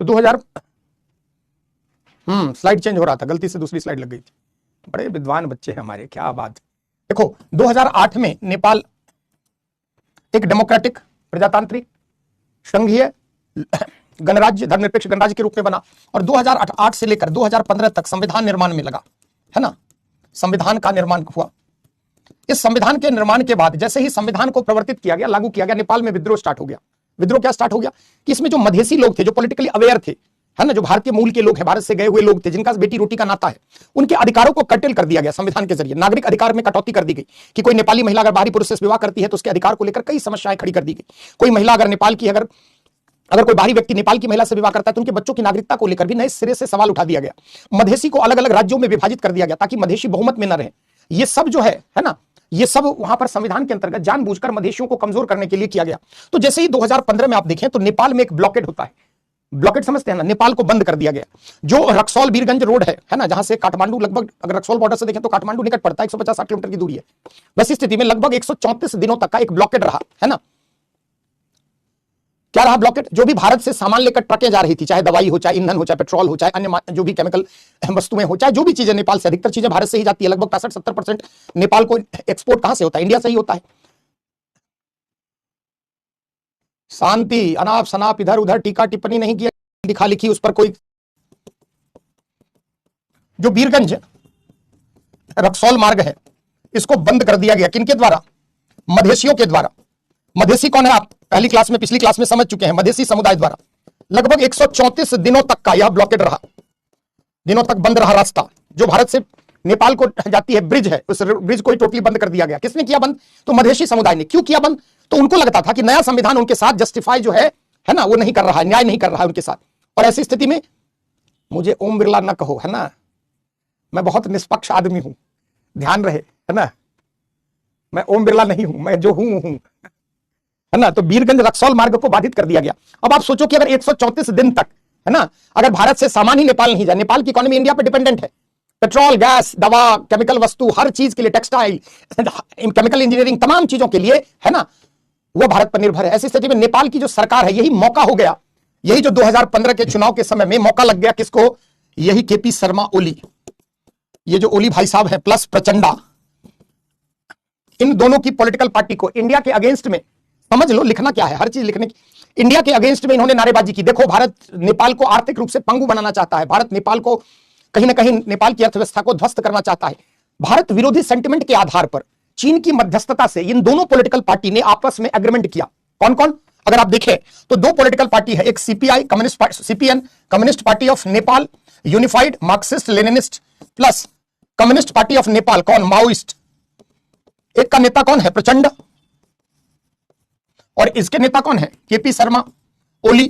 तो 2000 slide change हो रहा था, गलती से दूसरी स्लाइड लग गई थी। बड़े विद्वान बच्चे हैं हमारे, क्या बात। देखो 2008 में नेपाल एक डेमोक्रेटिक, प्रजातांत्रिक, संघीय गणराज्य, धर्मनिरपेक्ष गणराज्य के रूप में बना और 2008 से लेकर 2015 तक संविधान निर्माण में लगा, है ना। संविधान का निर्माण हुआ। इस संविधान के निर्माण के बाद जैसे ही संविधान को प्रवर्तित किया गया, लागू किया गया, नेपाल में विद्रोह स्टार्ट हो गया। विद्रोह क्या स्टार्ट हो गया कि इसमें जो मधेसी लोग थे, जो पॉलिटिकली अवेयर थे, है ना, जो भारतीय मूल के लोग हैं, भारत से गए हुए लोग थे, जिनका बेटी रोटी का नाता है, उनके अधिकारों को कर्टेल कर दिया गया संविधान के जरिए। नागरिक अधिकार में कटौती कर दी गई कि कोई नेपाली महिला अगर बाहरी पुरुष से विवाह करती है तो उसके अधिकार को लेकर कई समस्याएं खड़ी कर दी गई। कोई महिला अगर नेपाल की अगर कोई बाहरी व्यक्ति नेपाल की महिला से विवाह करता है तो उनके बच्चों की नागरिकता को लेकर भी नए सिरे से सवाल उठा दिया गया। मधेसी को अलग अलग राज्यों में विभाजित कर दिया गया ताकि मधेसी बहुमत में न रहे। ये सब जो है ना, ये सब वहां पर संविधान के अंतर्गत जानबूझकर मधेशियों को कमजोर करने के लिए किया गया। तो जैसे ही 2015 में आप देखें तो नेपाल में एक ब्लॉकेड होता है। ब्लॉकेड समझते हैं ना, नेपाल को बंद कर दिया गया। जो रक्सौल बीरगंज रोड है ना, जहां से काठमांडू लगभग, अगर रक्सौल बॉर्डर से देखें तो काठमांडू निकट पड़ता है, 150-60 किलोमीटर की दूरी है। वैसी स्थिति में लगभग 134 दिनों तक का एक ब्लॉकेड रहा, है ना। क्या रहा ब्लॉकेड? जो भी भारत से सामान लेकर ट्रकें जा रही थी, चाहे दवाई हो, चाहे ईंधन हो, चाहे पेट्रोल हो, चाहे अन्य जो भी केमिकल वस्तुएं हो, चाहे जो भी चीजें नेपाल से, अधिकतर चीजें भारत से ही जाती है। लगभग 65-70% नेपाल को एक्सपोर्ट कहां से होता है? इंडिया से ही होता है। शांति, अनाप शनाप, इधर उधर टीका टिप्पणी नहीं किया, लिखा लिखी उस पर कोई। जो बीरगंज रक्सौल मार्ग है, इसको बंद कर दिया गया। किनके द्वारा? मधेसियों के द्वारा। मधेसी कौन है? आप पिछली क्लास में समझ चुके हैं। मधेसी समुदाय द्वारा लगभग 134 दिनों तक का यह ब्लॉकेड रहा, दिनों तक बंद रहा रास्ता। जो भारत से नेपाल को जाती है ब्रिज है, उस ब्रिज को ही टोटली बंद कर दिया गया। किसने किया बंद? तो मधेसी समुदाय ने। क्यों किया बंद? तो उनको लगता था कि नया संविधान उनके साथ जस्टिफाई जो है ना, वो नहीं कर रहा है, न्याय नहीं कर रहा है उनके साथ। और ऐसी स्थिति में मुझे ओम बिरला न कहो, है ना, मैं बहुत निष्पक्ष आदमी हूं, ध्यान रहे, है ना। मैं ओम बिरला नहीं हूं, मैं जो हूं, है ना। तो बीरगंज रक्सौल मार्ग को बाधित कर दिया गया। अब आप सोचो कि अगर 134 दिन तक, है ना, अगर भारत से सामान ही नेपाल नहीं जाए, नेपाल की इकोनॉमी इंडिया पर डिपेंडेंट है, पेट्रोल, गैस, दवा, केमिकल वस्तु, हर चीज के लिए, टेक्सटाइल, केमिकल इंजीनियरिंग, तमाम चीजों के लिए, है ना, वो भारत पर निर्भर है। ऐसी स्थिति में नेपाल की जो सरकार है, यही मौका हो गया, यही जो 2015 के चुनाव के समय में मौका लग गया किसको? यही केपी शर्मा ओली, ये जो ओली भाई साहब हैं प्लस प्रचंडा, इन दोनों की पॉलिटिकल पार्टी को इंडिया के अगेंस्ट में, समझ लो, लिखना क्या है, हर चीज लिखने की। इंडिया के अगेंस्ट में इन्होंने नारेबाजी की। देखो, भारत नेपाल को आर्थिक रूप से पंगु बनाना चाहता है, भारत नेपाल को कहीं ना कहीं नेपाल की अर्थव्यवस्था को ध्वस्त करना चाहता है। भारत विरोधी सेंटिमेंट के आधार पर चीन की मध्यस्थता से इन दोनों पॉलिटिकल पार्टी ने आपस में एग्रीमेंट किया। कौन कौन? अगर आप देखें तो दो पॉलिटिकल पार्टी है, एक CPI CPN communist party of Nepal, unified Marxist Leninist, plus communist party of Nepal, कौन? माओइस्ट। एक का नेता कौन है? प्रचंड, और इसके नेता कौन है? केपी शर्मा ओली।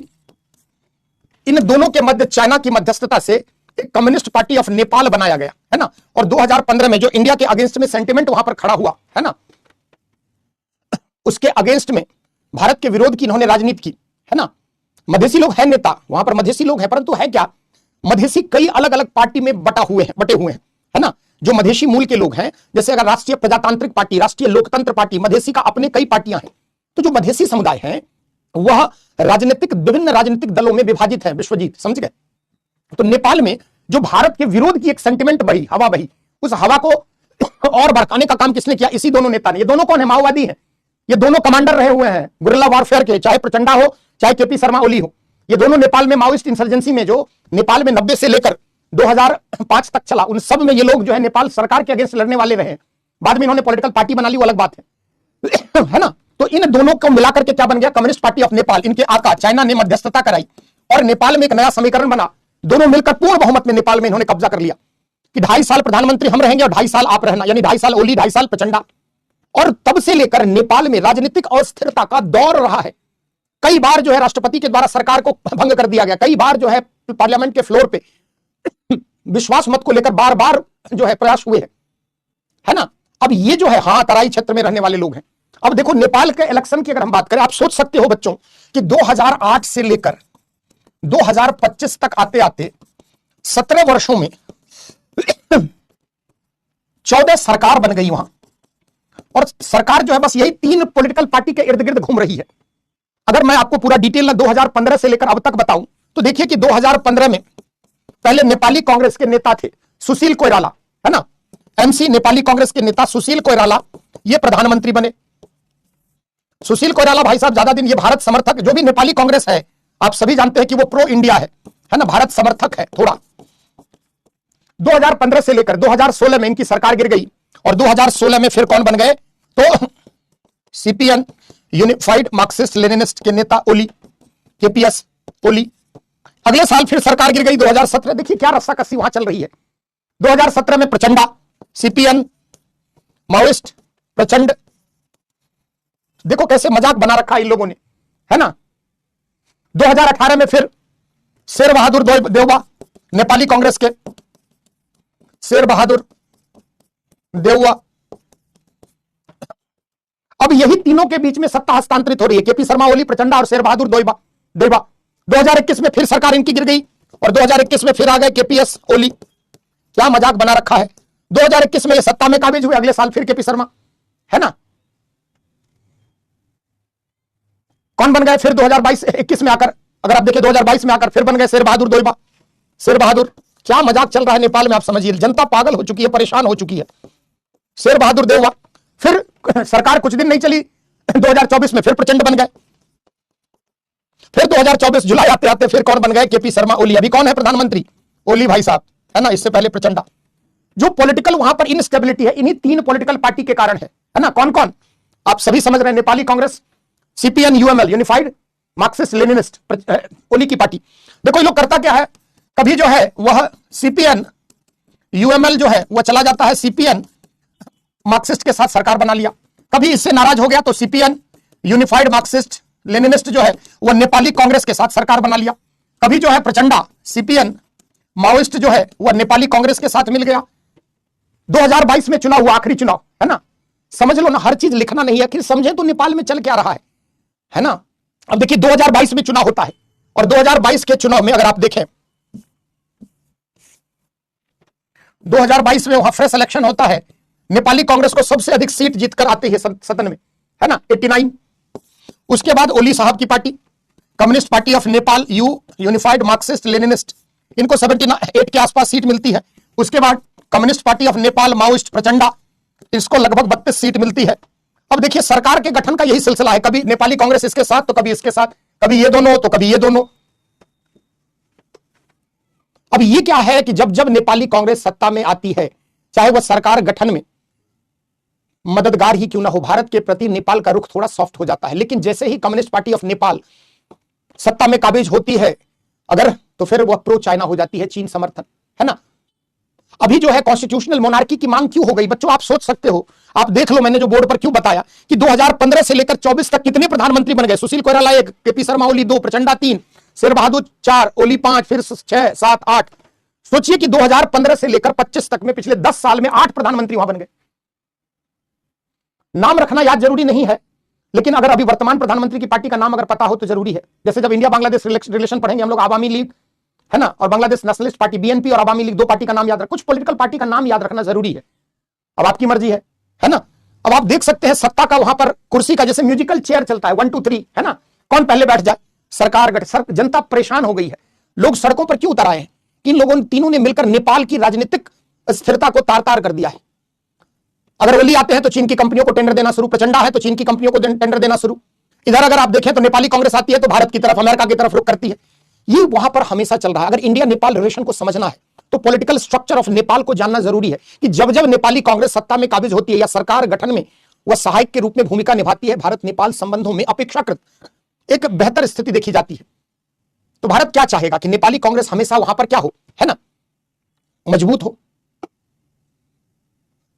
इन दोनों के मध्य चाइना की मध्यस्थता से एक कम्युनिस्ट पार्टी ऑफ नेपाल बनाया गया, है ना। और 2015 में जो इंडिया के अगेंस्ट में सेंटिमेंट वहां पर खड़ा हुआ, है ना, उसके अगेंस्ट में भारत के विरोध की इन्होंने राजनीति की, है ना। मधेसी लोग हैं नेता, वहां पर मधेसी लोग हैं, परंतु है क्या? मधेसी कई अलग अलग पार्टी में बटे हुए हैं, है ना। जो मधेसी मूल के लोग हैं, जैसे अगर राष्ट्रीय प्रजातांत्रिक पार्टी, राष्ट्रीय लोकतंत्र पार्टी, मधेसी का अपने कई पार्टियां हैं। तो जो मधेसी समुदाय है वह विभिन्न राजनीतिक दलों में विभाजित है। विश्वजीत, समझ गए? तो नेपाल में जो भारत के विरोध की एक सेंटिमेंट बही, हवा बही, उस हवा को और भड़काने का काम किसने किया? इसी दोनों नेता ने। ये दोनों कौन है? माओवादी हैं। ये दोनों कमांडर रहे हुए हैं गुरिल्ला वॉरफेयर के, चाहे प्रचंडा हो, चाहे केपी शर्मा ओली हो। ये दोनों नेपाल में माओइस्ट इंसर्जेंसी में, जो नेपाल में 90 से लेकर 2005 तक चला, उन सब में ये लोग जो है नेपाल सरकार के अगेंस्ट लड़ने वाले रहे। बाद में इन्होंने पॉलिटिकल पार्टी बना ली, वो अलग बात है ना। तो इन दोनों को मिलाकर के क्या बन गया? Communist party of Nepal. इनके आका चाइना ने मध्यस्थता कराई और नेपाल में एक नया समीकरण बना। दोनों मिलकर पूर्ण बहुमत में नेपाल में इन्होंने कब्जा कर लिया कि 2.5 साल प्रधानमंत्री हम रहेंगे और 2.5 साल आप रहना, यानी 2.5 साल ओली, 2.5 साल प्रचंडा। और तब से लेकर नेपाल में राजनीतिक अस्थिरता का दौर रहा है। कई बार जो है राष्ट्रपति के द्वारा सरकार को भंग कर दिया गया, कई बार जो है पार्लियामेंट के फ्लोर पे विश्वास मत को लेकर बार बार जो है प्रयास हुए हैं, है ना। अब ये जो है, हाँ, तराई क्षेत्र में रहने वाले लोग हैं। अब देखो, नेपाल के इलेक्शन की अगर हम बात करें, आप सोच सकते हो बच्चों कि 2008 से लेकर 2025 तक आते आते 17 वर्षों में 14 सरकार बन गई वहां। और सरकार जो है बस यही 3 पॉलिटिकल पार्टी के इर्द गिर्द घूम रही है। अगर मैं आपको पूरा डिटेल ना 2015 से लेकर अब तक बताऊं तो देखिए कि 2015 में पहले नेपाली कांग्रेस के नेता थे सुशील कोइराला, है ना, एमसी नेपाली कांग्रेस के नेता सुशील कोइराला, ये प्रधानमंत्री बने। सुशील कोइराला भाई साहब ज्यादा दिन, ये भारत समर्थक, जो भी नेपाली कांग्रेस है आप सभी जानते हैं कि वो प्रो इंडिया है ना, भारत समर्थक है थोड़ा। 2015 से लेकर 2016 में इनकी सरकार गिर गई और 2016 में फिर कौन बन गए, तो सीपीएन यूनिफाइड मार्क्सिस्ट लेनिनिस्ट के नेता ओली, केपीएस ओली। अगले साल फिर सरकार गिर गई 2017। देखिए क्या रस्सा कसी वहां चल रही है। 2017 में प्रचंडा, सीपीएन माओइस्ट प्रचंड, देखो कैसे मजाक बना रखा है इन लोगों ने, है ना। 2018 में फिर शेर बहादुर देउबा, नेपाली कांग्रेस के शेर बहादुर देउबा। अब यही तीनों के बीच में सत्ता हस्तांतरित हो रही है, केपी शर्मा ओली, प्रचंडा और शेर बहादुर देउबा। 2021 में फिर सरकार इनकी गिर गई और 2021 में फिर आ गए केपीएस ओली। क्या मजाक बना रखा है। 2021 में ये सत्ता में काबिज हुए, अगले साल फिर केपी शर्मा, है ना। कौन बन गए फिर 2021 में आकर, अगर आप देखिए 2022 में आकर फिर बन गए शेर बहादुर देउबा, शेर बहादुर। क्या मजाक चल रहा है नेपाल में, आप समझिए, जनता पागल हो चुकी है, परेशान हो चुकी है। शेर बहादुर देउबा, फिर सरकार कुछ दिन नहीं चली, 2024 में फिर प्रचंड बन गए, फिर 2024 जुलाई आते आते फिर कौन बन गए, केपी शर्मा ओली। अभी कौन है प्रधानमंत्री, ओली भाई साहब, है ना, इससे पहले प्रचंडा। जो पॉलिटिकल वहां पर इनस्टेबिलिटी है, इन्हीं तीन पॉलिटिकल पार्टी के कारण है ना। कौन कौन आप सभी समझ रहे हैं, Nepali Congress, CPN UML unified Marxist Leninist, Oli की पार्टी। देखो ये लोग करता क्या है, कभी जो है वह सीपीएन यूएमएल जो है वह चला जाता है सीपीएन मार्क्सिस्ट के साथ सरकार बना लिया, कभी इससे नाराज हो गया तो सीपीएन यूनिफाइड मार्क्सिस्ट लेनिनिस्ट जो है वह नेपाली कांग्रेस के साथ सरकार बना लिया, कभी जो है प्रचंडा सीपीएन माओइस्ट जो है वह नेपाली कांग्रेस के साथ मिल गया। 2022 में चुनाव हुआ, आखिरी चुनाव, है ना। समझ लो ना, हर चीज लिखना नहीं है, आखिर समझे तो नेपाल में चल क्या रहा है ना। अब देखिए 2022 में चुनाव होता है और 2022 के चुनाव में अगर आप देखें, 2022 में वहां फ्रेश इलेक्शन होता है, नेपाली कांग्रेस को सबसे अधिक सीट जीतकर आती है सदन में, है ना, 89। उसके बाद ओली साहब की party communist party of Nepal unified Marxist Leninist, इनको 78 के आसपास सीट मिलती है। उसके बाद communist party of Nepal Maoist Prachanda, इसको लगभग 32 सीट मिलती है। अब देखिए सरकार के गठन का यही सिलसिला है, कभी नेपाली कांग्रेस इसके साथ तो कभी इसके साथ, कभी ये दोनों तो कभी ये दोनों। अब ये क्या है कि जब जब नेपाली कांग्रेस सत्ता में आती है, चाहे वह सरकार गठन में मददगार ही क्यों ना हो, भारत के प्रति नेपाल का रुख थोड़ा सॉफ्ट हो जाता है। लेकिन जैसे ही कम्युनिस्ट पार्टी ऑफ नेपाल सत्ता में काबिज होती है अगर, तो फिर वह प्रो चाइना हो जाती है, चीन समर्थन, है ना। अभी जो है कॉन्स्टिट्यूशनल मोनार्की की मांग क्यों हो गई बच्चों, आप सोच सकते हो, आप देख लो, मैंने जो बोर्ड पर क्यों बताया कि 2015 से लेकर 24 तक कितने प्रधानमंत्री बन गए, सुशील कोइराला 1, केपी शर्मा ओली 2, प्रचंडा 3, शेर बहादुर 4, ओली 5, फिर 6, 7, 8। सोचिए कि 2015 से लेकर 25 तक में पिछले 10 साल में 8 प्रधानमंत्री वहां बन गए। नाम रखना याद जरूरी नहीं है, लेकिन अगर अभी वर्तमान प्रधानमंत्री की पार्टी का नाम अगर पता हो तो जरूरी है। जैसे जब इंडिया बांग्लादेश रिलेशन पढ़ेंगे हम लोग, आवामी लीग, है ना, और बांग्लादेश नेशनलिस्ट पार्टी बीएनपी और आवामी लीग, 2 पार्टी का नाम याद रख, कुछ पॉलिटिकल पार्टी का नाम याद रखना जरूरी है। अब आपकी मर्जी है ना। अब आप देख सकते हैं सत्ता का वहां पर कुर्सी का जैसे म्यूजिकल चेयर चलता है, 1 2 3, है ना, कौन पहले बैठ जाए, सरकार जनता परेशान हो गई है। लोग सड़कों पर क्यों उतर आए हैं, इन लोगों ने तीनों ने मिलकर नेपाल की राजनीतिक स्थिरता को तार तार कर दिया है। अगर ओली आते हैं तो चीन की कंपनियों को टेंडर देना शुरू, प्रचंडा है तो चीन की कंपनियों को टेंडर देना शुरू। इधर अगर आप देखें तो नेपाली कांग्रेस आती है तो भारत की तरफ, अमेरिका की तरफ रुख करती है। ये वहां पर हमेशा चल रहा है। अगर इंडिया नेपाल रिलेशन को समझना है तो पॉलिटिकल स्ट्रक्चर ऑफ नेपाल को जानना जरूरी है कि जब जब नेपाली कांग्रेस सत्ता में काबिज होती है या सरकार गठन में वह सहायक के रूप में भूमिका निभाती है, भारत नेपाल संबंधों में अपेक्षाकृत एक बेहतर स्थिति देखी जाती है। तो भारत क्या चाहेगा कि नेपाली कांग्रेस हमेशा वहां पर क्या हो, है ना, मजबूत हो।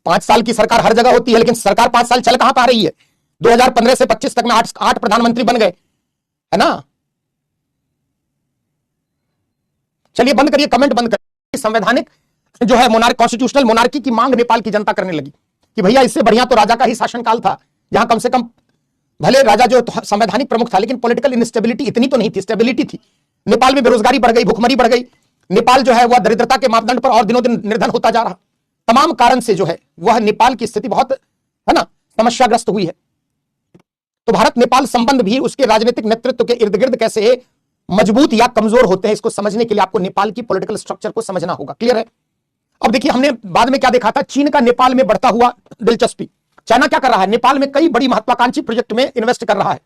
5 साल की सरकार हर जगह होती है, लेकिन सरकार 5 साल चल कहां पा रही है। 2015 से 25 तक में 8 प्रधानमंत्री बन गए, है ना। चलिए बंद करिए, कमेंट बंद करिए। संवैधानिक जो है मोनार्क, कॉन्स्टिट्यूशनल मोनार्की की मांग नेपाल की जनता करने लगी कि भैया इससे बढ़िया तो राजा का ही शासनकाल था, जहां कम से कम भले राजा जो संवैधानिक प्रमुख था लेकिन पॉलिटिकल इनस्टेबिलिटी इतनी तो नहीं थी, स्टेबिलिटी थी। नेपाल में बेरोजगारी बढ़ गई, भूखमरी बढ़ गई, नेपाल जो है वह दरिद्रता के मापदंड पर और दिनों दिन निर्धन होता जा रहा। तमाम कारण से जो है वह नेपाल की स्थिति बहुत, है ना, समस्याग्रस्त हुई है। तो भारत नेपाल संबंध भी उसके राजनीतिक नेतृत्व के इर्द गिर्द कैसे मजबूत या कमजोर होते हैं, इसको समझने के लिए आपको नेपाल की पॉलिटिकल स्ट्रक्चर को समझना होगा। क्लियर है? अब देखिए, हमने बाद में क्या देखा था, चीन का नेपाल में बढ़ता हुआ दिलचस्पी। चाइना क्या कर रहा है, नेपाल में कई बड़ी महत्वाकांक्षी प्रोजेक्ट में इन्वेस्ट कर रहा है।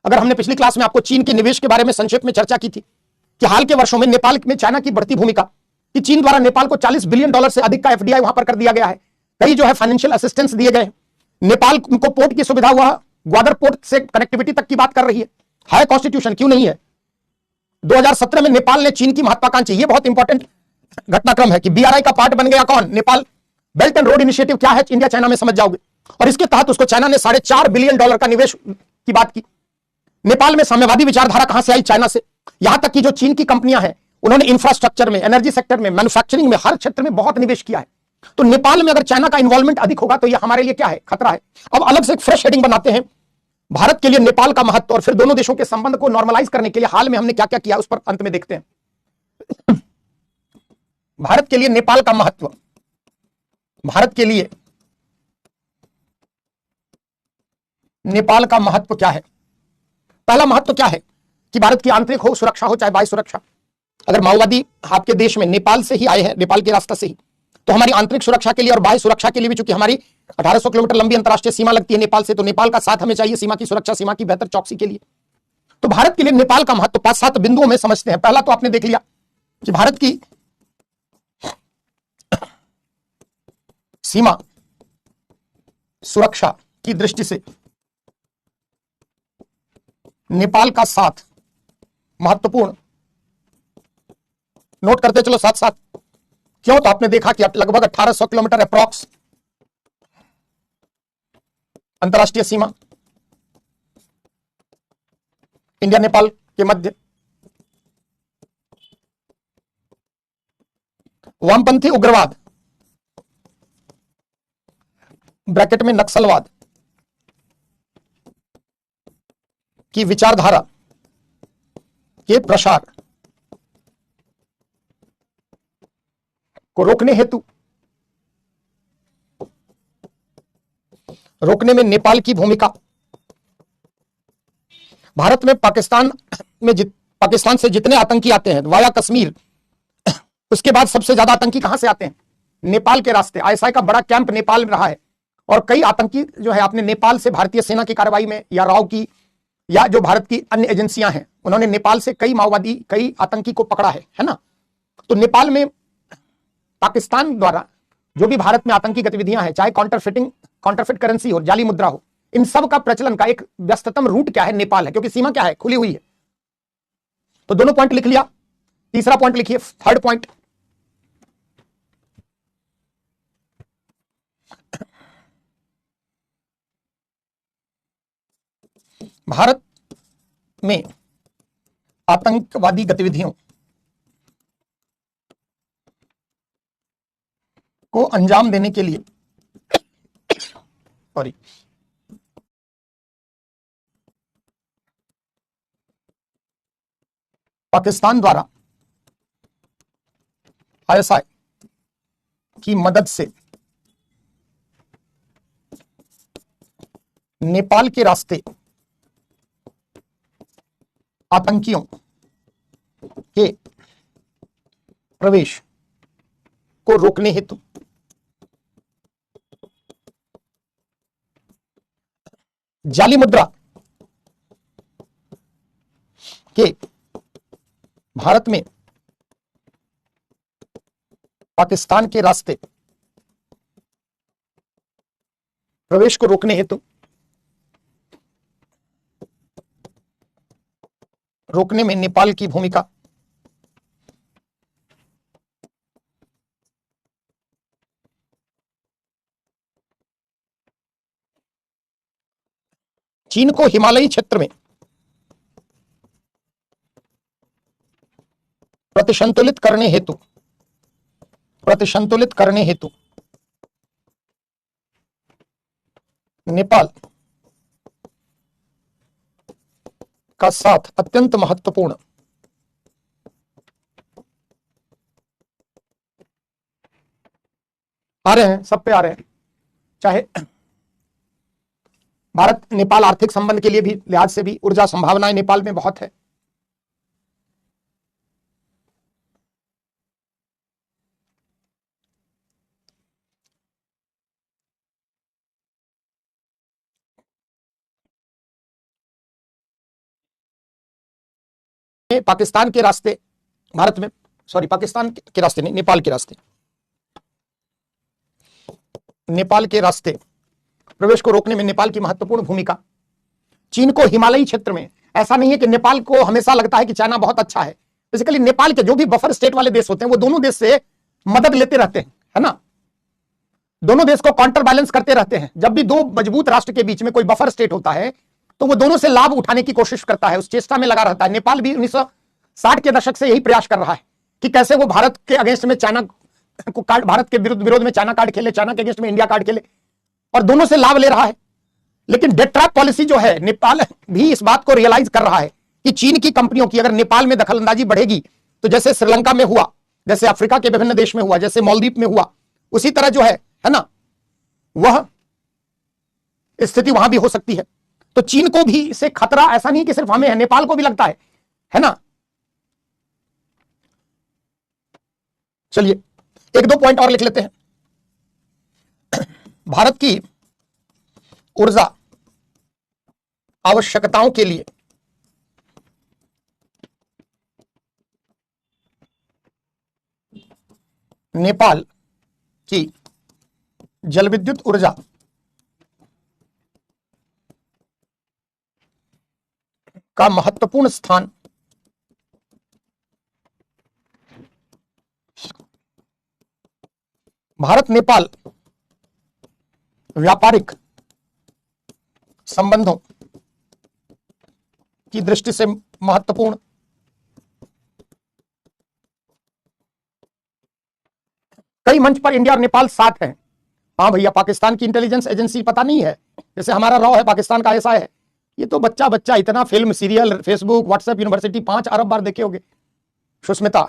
अगर हमने पिछली क्लास में आपको चीन के निवेश के बारे में संक्षेप में चर्चा की थी कि हाल के वर्षों में नेपाल में चाइना की बढ़ती भूमिका, कि चीन द्वारा नेपाल को $40 बिलियन से अधिक का एफडीआई वहां पर कर दिया गया है, कई जो है फाइनेंशियल असिस्टेंस दिए गए, नेपाल को पोर्ट की सुविधा हुआ, ग्वादर पोर्ट से कनेक्टिविटी तक की बात कर रही है कॉन्स्टिट्यूशन, क्यों नहीं है? 2017 में नेपाल ने चीन की महत्वाकांक्षी, ये बहुत इंपॉर्टेंट घटनाक्रम है कि बीआरआई का पार्ट बन गया कौन? Nepal. Belt and road initiative क्या है इंडिया चाइना में, समझ जाओगे। और इसके तहत उसको चाइना ने $4.5 बिलियन का निवेश की बात की। नेपाल में साम्यवादी विचारधारा कहां से आई? चाइना से। यहां तक कि जो चीन की कंपनियां हैं उन्होंने इंफ्रास्ट्रक्चर में, एनर्जी सेक्टर में, मैन्युफैक्चरिंग में, हर क्षेत्र में बहुत निवेश किया है। तो नेपाल में अगर चाइना का इन्वॉल्वमेंट अधिक होगा तो यह हमारे लिए क्या है? खतरा है। अब अलग से एक फ्रेश हेडिंग बनाते हैं, भारत के लिए नेपाल का महत्व, और फिर दोनों देशों के संबंध को नॉर्मलाइज करने के लिए हाल में हमने क्या क्या किया उस पर अंत में देखते हैं। भारत के लिए नेपाल का महत्व, भारत के लिए नेपाल का महत्व क्या है? पहला महत्व क्या है कि भारत की आंतरिक हो सुरक्षा हो चाहे बाह्य सुरक्षा, अगर माओवादी आपके देश में नेपाल से ही आए हैं, नेपाल के रास्ते से ही, तो हमारी आंतरिक सुरक्षा के लिए और बाह्य सुरक्षा के लिए भी, चूंकि हमारी 1800 किलोमीटर लंबी अंतरराष्ट्रीय सीमा लगती है नेपाल से, तो नेपाल का साथ हमें चाहिए सीमा की सुरक्षा, सीमा की बेहतर चौकसी के लिए। तो भारत के लिए नेपाल का महत्व 5-7 बिंदुओं में समझते हैं। पहला तो आपने देख लिया कि भारत की सीमा सुरक्षा की दृष्टि से नेपाल का साथ महत्वपूर्ण। नोट करते चलो साथ साथ, क्यों? तो आपने देखा कि लगभग 1800 किलोमीटर अप्रॉक्स अंतरराष्ट्रीय सीमा इंडिया नेपाल के मध्य। वामपंथी उग्रवाद ब्रैकेट में नक्सलवाद की विचारधारा के प्रसार को रोकने में नेपाल की भूमिका। भारत में पाकिस्तान पाकिस्तान से जितने आतंकी आते हैं वाया कश्मीर, उसके बाद सबसे ज्यादा आतंकी कहां से आते हैं? नेपाल के रास्ते। आईएसआई का बड़ा कैंप नेपाल में रहा है और कई आतंकी जो है आपने नेपाल से भारतीय सेना की कार्रवाई में, या राव की, या जो भारत की अन्य एजेंसियां हैं, उन्होंने नेपाल से कई माओवादी, कई आतंकी को पकड़ा है ना। तो नेपाल में पाकिस्तान द्वारा जो भी भारत में आतंकी गतिविधियां हैं, चाहे काउंटरफिट करेंसी हो, जाली मुद्रा हो, इन सब का प्रचलन का एक व्यस्ततम रूट क्या है? नेपाल है, क्योंकि सीमा क्या है? खुली हुई है। तो दोनों पॉइंट लिख लिया। तीसरा पॉइंट लिखिए, थर्ड पॉइंट, भारत में आतंकवादी गतिविधियों को अंजाम देने के लिए पाकिस्तान द्वारा आईएसआई की मदद से नेपाल के रास्ते आतंकियों के प्रवेश को रोकने हेतु जाली मुद्रा के भारत में पाकिस्तान के रास्ते प्रवेश को रोकने हेतु रोकने में नेपाल की भूमिका। चीन को हिमालयी क्षेत्र में प्रतिसंतुलित करने हेतु नेपाल का साथ अत्यंत महत्वपूर्ण। आ रहे हैं, सब पे आ रहे हैं। चाहे भारत नेपाल आर्थिक संबंध के लिए भी लिहाज से भी ऊर्जा संभावनाएं नेपाल में बहुत है। पाकिस्तान के रास्ते, भारत में, सॉरी पाकिस्तान के रास्ते नहीं, नेपाल के रास्ते, नेपाल के रास्ते प्रवेश को रोकने में नेपाल की महत्वपूर्ण भूमिका। चीन को हिमालयी क्षेत्र में, ऐसा नहीं है कि नेपाल को हमेशा लगता है कि चाइना बहुत अच्छा है, बेसिकली नेपाल के जो भी बफर स्टेट वाले देश होते हैं वो दोनों देश से मदद लेते रहते हैं, है ना, दोनों देश को काउंटर बैलेंस करते रहते हैं। जब भी दो मजबूत राष्ट्र के बीच में कोई बफर स्टेट होता है तो वो दोनों से लाभ उठाने की कोशिश करता है, उस चेष्टा में लगा रहता है। नेपाल भी 1960 के दशक से यही प्रयास कर रहा है कि कैसे वो भारत के अगेंस्ट में चाइना को कार्ड, भारत के विरोध में चाइना कार्ड खेले, चाइना के अगेंस्ट में इंडिया कार्ड खेले, और दोनों से लाभ ले रहा है। लेकिन डेट ट्रैप पॉलिसी जो है, नेपाल भी इस बात को रियलाइज कर रहा है कि चीन की कंपनियों की अगर नेपाल में दखलंदाजी बढ़ेगी तो जैसे श्रीलंका में हुआ, जैसे अफ्रीका के विभिन्न देश में हुआ, जैसे मालदीव में हुआ, उसी तरह जो है ना, वह स्थिति वहां भी हो सकती है। तो चीन को भी इससे खतरा ऐसा नहीं कि सिर्फ हमें है, नेपाल को भी लगता है ना। चलिए एक दो पॉइंट और लिख लेते हैं। भारत की ऊर्जा आवश्यकताओं के लिए नेपाल की जलविद्युत ऊर्जा का महत्वपूर्ण स्थान भारत नेपाल व्यापारिक संबंधों की दृष्टि से महत्वपूर्ण। कई मंच पर इंडिया और नेपाल साथ हैं। हाँ भैया, पाकिस्तान की इंटेलिजेंस एजेंसी पता नहीं है, जैसे हमारा रॉ है, पाकिस्तान का आईएसआई है, ये तो बच्चा बच्चा इतना film, serial, Facebook, WhatsApp, university 5 अरब बार देखे होंगे। सुष्मिता,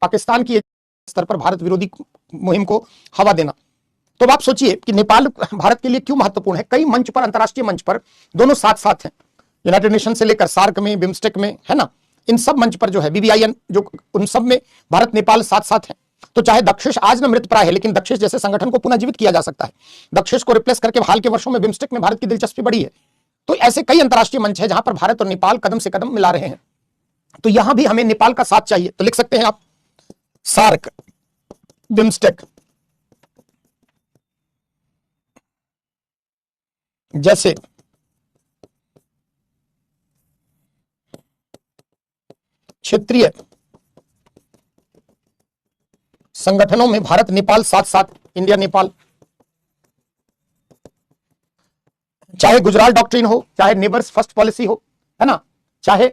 पाकिस्तान की स्तर पर भारत विरोधी मुहिम को हवा देना। तो अब आप सोचिए कि नेपाल भारत के लिए क्यों महत्वपूर्ण है। कई मंच पर, अंतरराष्ट्रीय मंच पर दोनों साथ साथ हैं, यूनाइटेड नेशन से लेकर सार्क में, बिम्स्टेक में, है ना, इन सब मंच पर जो है, BBIN, जो उन सब में भारत नेपाल साथ साथ हैं। तो चाहे दक्षिश आज न मृत प्राय है, लेकिन दक्षिश जैसे संगठन को पुनः जीवित किया जा सकता है। दक्षिश को रिप्लेस करके हाल के वर्षों में बिम्स्टेक में भारत की दिलचस्पी बढ़ी है। तो ऐसे कई अंतरराष्ट्रीय मंच है जहां पर भारत और नेपाल कदम से कदम मिला रहे हैं। तो यहां भी हमें नेपाल का साथ चाहिए। तो लिख सकते हैं आप सार्क, बिम्स्टेक जैसे क्षेत्रीय संगठनों में भारत नेपाल साथ साथ, इंडिया नेपाल, चाहे गुजरात डॉक्ट्रिन हो, चाहे नेबर्स फर्स्ट पॉलिसी हो, है ना, चाहे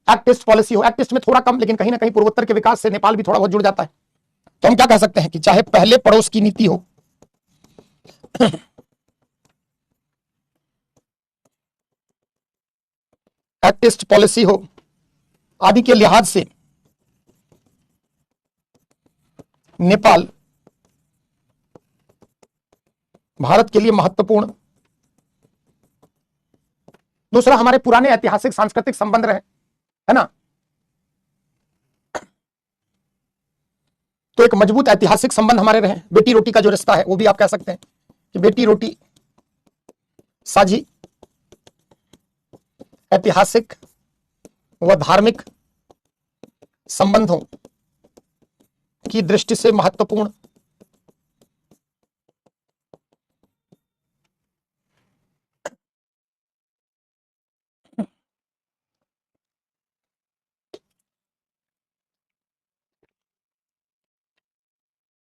एक्ट ईस्ट पॉलिसी हो। एक्ट ईस्ट में थोड़ा कम, लेकिन कहीं ना कहीं पूर्वोत्तर के विकास से नेपाल भी थोड़ा बहुत जुड़ जाता है। तो हम क्या कह सकते हैं कि चाहे पहले पड़ोस की नीति हो, एक्ट ईस्ट पॉलिसी हो, आदि के लिहाज से नेपाल भारत के लिए महत्वपूर्ण। दूसरा, हमारे पुराने ऐतिहासिक सांस्कृतिक संबंध रहे, है ना, तो एक मजबूत ऐतिहासिक संबंध हमारे रहे। बेटी रोटी का जो रिश्ता है वो भी आप कह सकते हैं कि बेटी रोटी साझी ऐतिहासिक व धार्मिक संबंधों की दृष्टि से महत्वपूर्ण।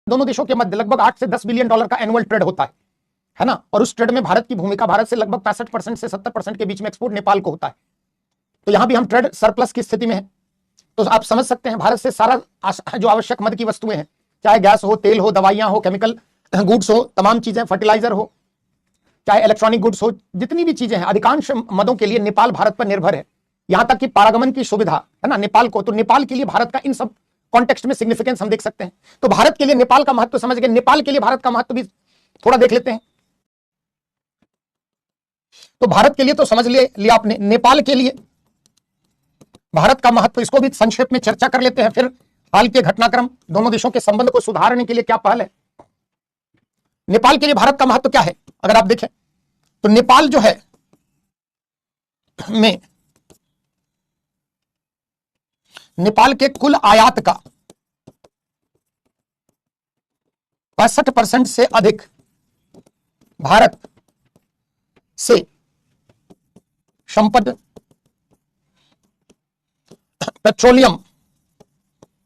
दोनों देशों के मध्य लगभग 8 से 10 बिलियन डॉलर का एनुअल ट्रेड होता है ना, और उस ट्रेड में भारत की भूमिका, भारत से लगभग 65% से 70% के बीच में एक्सपोर्ट नेपाल को होता है। तो यहां भी हम ट्रेड सरप्लस की स्थिति में है। तो आप समझ सकते हैं भारत से सारा जो आवश्यक मद की वस्तुएं हैं, चाहे गैस हो, तेल हो, दवाइयां हो, केमिकल गुड्स हो, तमाम चीजें, फर्टिलाइजर हो, चाहे इलेक्ट्रॉनिक गुड्स हो, जितनी भी चीजें हैं, अधिकांश मदों के लिए नेपाल भारत पर निर्भर है। यहां तक कि पारागमन की सुविधा, है ना, नेपाल को, तो नेपाल के लिए भारत का इन सब कॉन्टेक्स्ट में सिग्निफिकेंस हम देख सकते हैं। तो भारत के लिए नेपाल का महत्व समझ गए, नेपाल के लिए भारत का महत्व भी थोड़ा देख लेते हैं। तो भारत के लिए तो समझ लिया आपने, नेपाल के लिए भारत का महत्व, इसको भी संक्षेप में चर्चा कर लेते हैं। फिर हाल के घटनाक्रम, दोनों देशों के संबंध को सुधारने के लिए क्या पहल है। नेपाल के लिए भारत का महत्व क्या है, अगर आप देखें तो नेपाल जो है में नेपाल के कुल आयात का 65% से अधिक भारत से संपन्न petroleum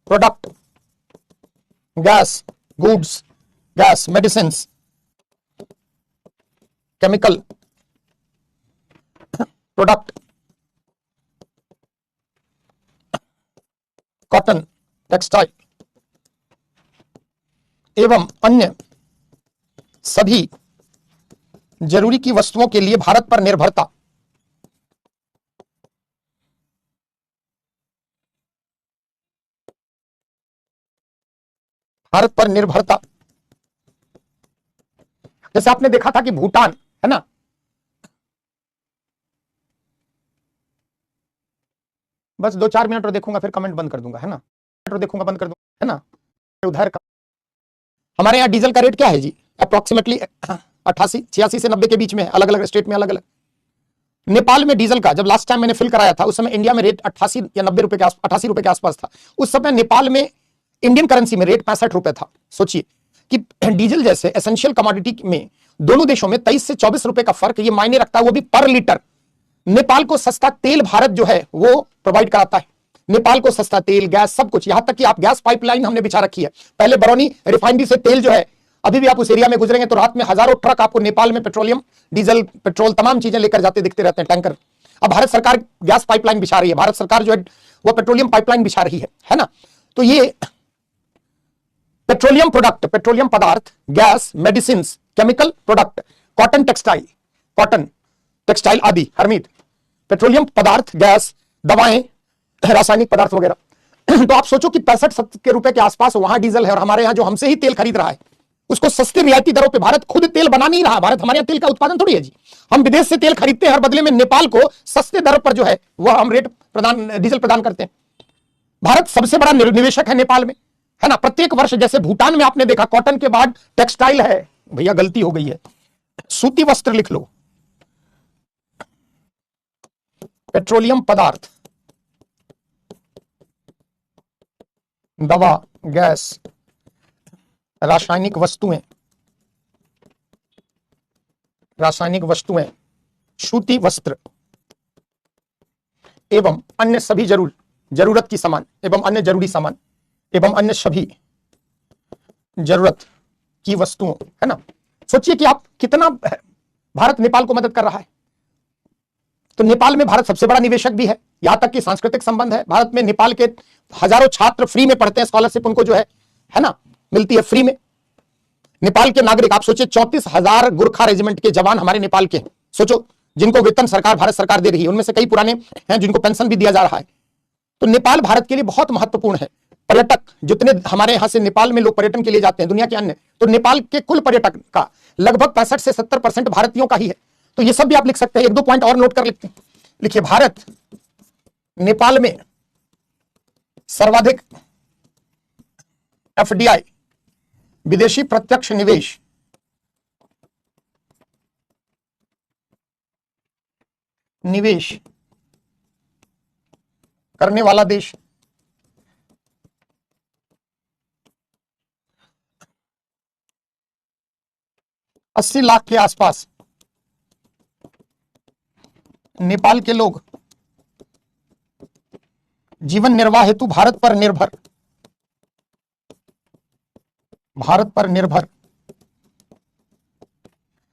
product, gas goods, gas medicines, chemical product, cotton, textile एवं अन्य सभी जरूरी की वस्तुओं के लिए भारत पर निर्भरता जैसे आपने देखा था कि भूटान, है ना, बस 2-4 मिनट और देखूंगा फिर कमेंट बंद कर दूंगा, है ना, बंद कर दूंगा, है ना। उधर का हमारे यहाँ डीजल का रेट क्या है जी? अप्रोक्सीमेटली 88, 86 से 90 के बीच में है, अलग अलग स्टेट में अलग अलग। नेपाल में डीजल का जब लास्ट टाइम मैंने फिल कराया था उस समय इंडिया में रेट 88 या 90 रुपए के 88 रुपए के आसपास था। उस समय नेपाल में इंडियन करेंसी में रेट 65 रुपए था। सोचिए कि डीजल जैसे एसेंशियल कमोडिटी में दोनों देशों में 23 से 24 रुपए का फर्क ये मायने रखता है, वो भी पर लीटर। नेपाल को सस्ता तेल भारत जो है वो प्रोवाइड कराता है, नेपाल को सस्ता तेल, गैस, सब कुछ। यहां तक कि आप गैस पाइपलाइन हमने बिछा रखी है। पहले बरौनी रिफाइनरी से तेल जो है, अभी भी आप उस एरिया में गुजरेंगे तो रात में हजारों ट्रक आपको नेपाल में पेट्रोलियम, डीजल, पेट्रोल, तमाम चीजें लेकर जाते दिखते रहते हैं, टैंकर। अब भारत सरकार गैस पाइपलाइन बिछा रही है, भारत सरकार जो है वो पेट्रोलियम पाइपलाइन बिछा रही है ना। तो ये पेट्रोलियम प्रोडक्ट, पेट्रोलियम पदार्थ, gas, medicine, chemical product, cotton textile आदि, हरमीत, पेट्रोलियम पदार्थ, गैस, दवाएं, रासायनिक पदार्थ वगैरह। तो आप सोचो कि 65-70 रुपए के आसपास वहां डीजल है, और हमारे यहां जो हमसे ही तेल खरीद रहा है उसको सस्ते रियायती दरों पे, भारत खुद तेल बना नहीं रहा, भारत हमारे यहाँ तेल का उत्पादन थोड़ी है जी, हम विदेश से तेल खरीदते हैं और बदले में नेपाल को सस्ते दर पर जो है वह हम डीजल प्रदान करते हैं। भारत सबसे बड़ा निवेशक है नेपाल में, है ना। प्रत्येक वर्ष जैसे भूटान में आपने देखा कॉटन के बाद टेक्सटाइल है, भैया गलती हो गई है, सूती वस्त्र लिख लो, पेट्रोलियम पदार्थ, दवा, गैस, रासायनिक वस्तुएं, सूती वस्त्र एवं अन्य सभी जरूरत की सामान एवं अन्य जरूरी सामान एवं अन्य सभी जरूरत की वस्तुओं, है ना। सोचिए कि आप कितना भारत नेपाल को मदद कर रहा है। तो नेपाल में भारत सबसे बड़ा निवेशक भी है, यहां तक कि सांस्कृतिक संबंध है। भारत में नेपाल के हजारों छात्र फ्री में पढ़ते हैं, स्कॉलरशिप उनको जो है ना, मिलती है फ्री में। नेपाल के नागरिक, आप सोचिए 34,000 गुरखा रेजिमेंट के जवान हमारे नेपाल के, सोचो, जिनको वेतन सरकार, भारत सरकार दे रही है, उनमें से कई पुराने हैं जिनको पेंशन भी दिया जा रहा है। तो नेपाल भारत के लिए बहुत महत्वपूर्ण है। पर्यटक जितने हमारे यहां से नेपाल में लोग पर्यटन के लिए जाते हैं दुनिया के अन्य, तो नेपाल के कुल पर्यटक का लगभग 65 से 70% भारतीयों का ही है। तो ये सब भी आप लिख सकते हैं। 1-2 पॉइंट और नोट कर लिखते हैं, लिखिए, भारत नेपाल में सर्वाधिक एफडीआई, विदेशी प्रत्यक्ष निवेश करने वाला देश, 80 लाख के आसपास नेपाल के लोग जीवन निर्वाह हेतु भारत पर निर्भर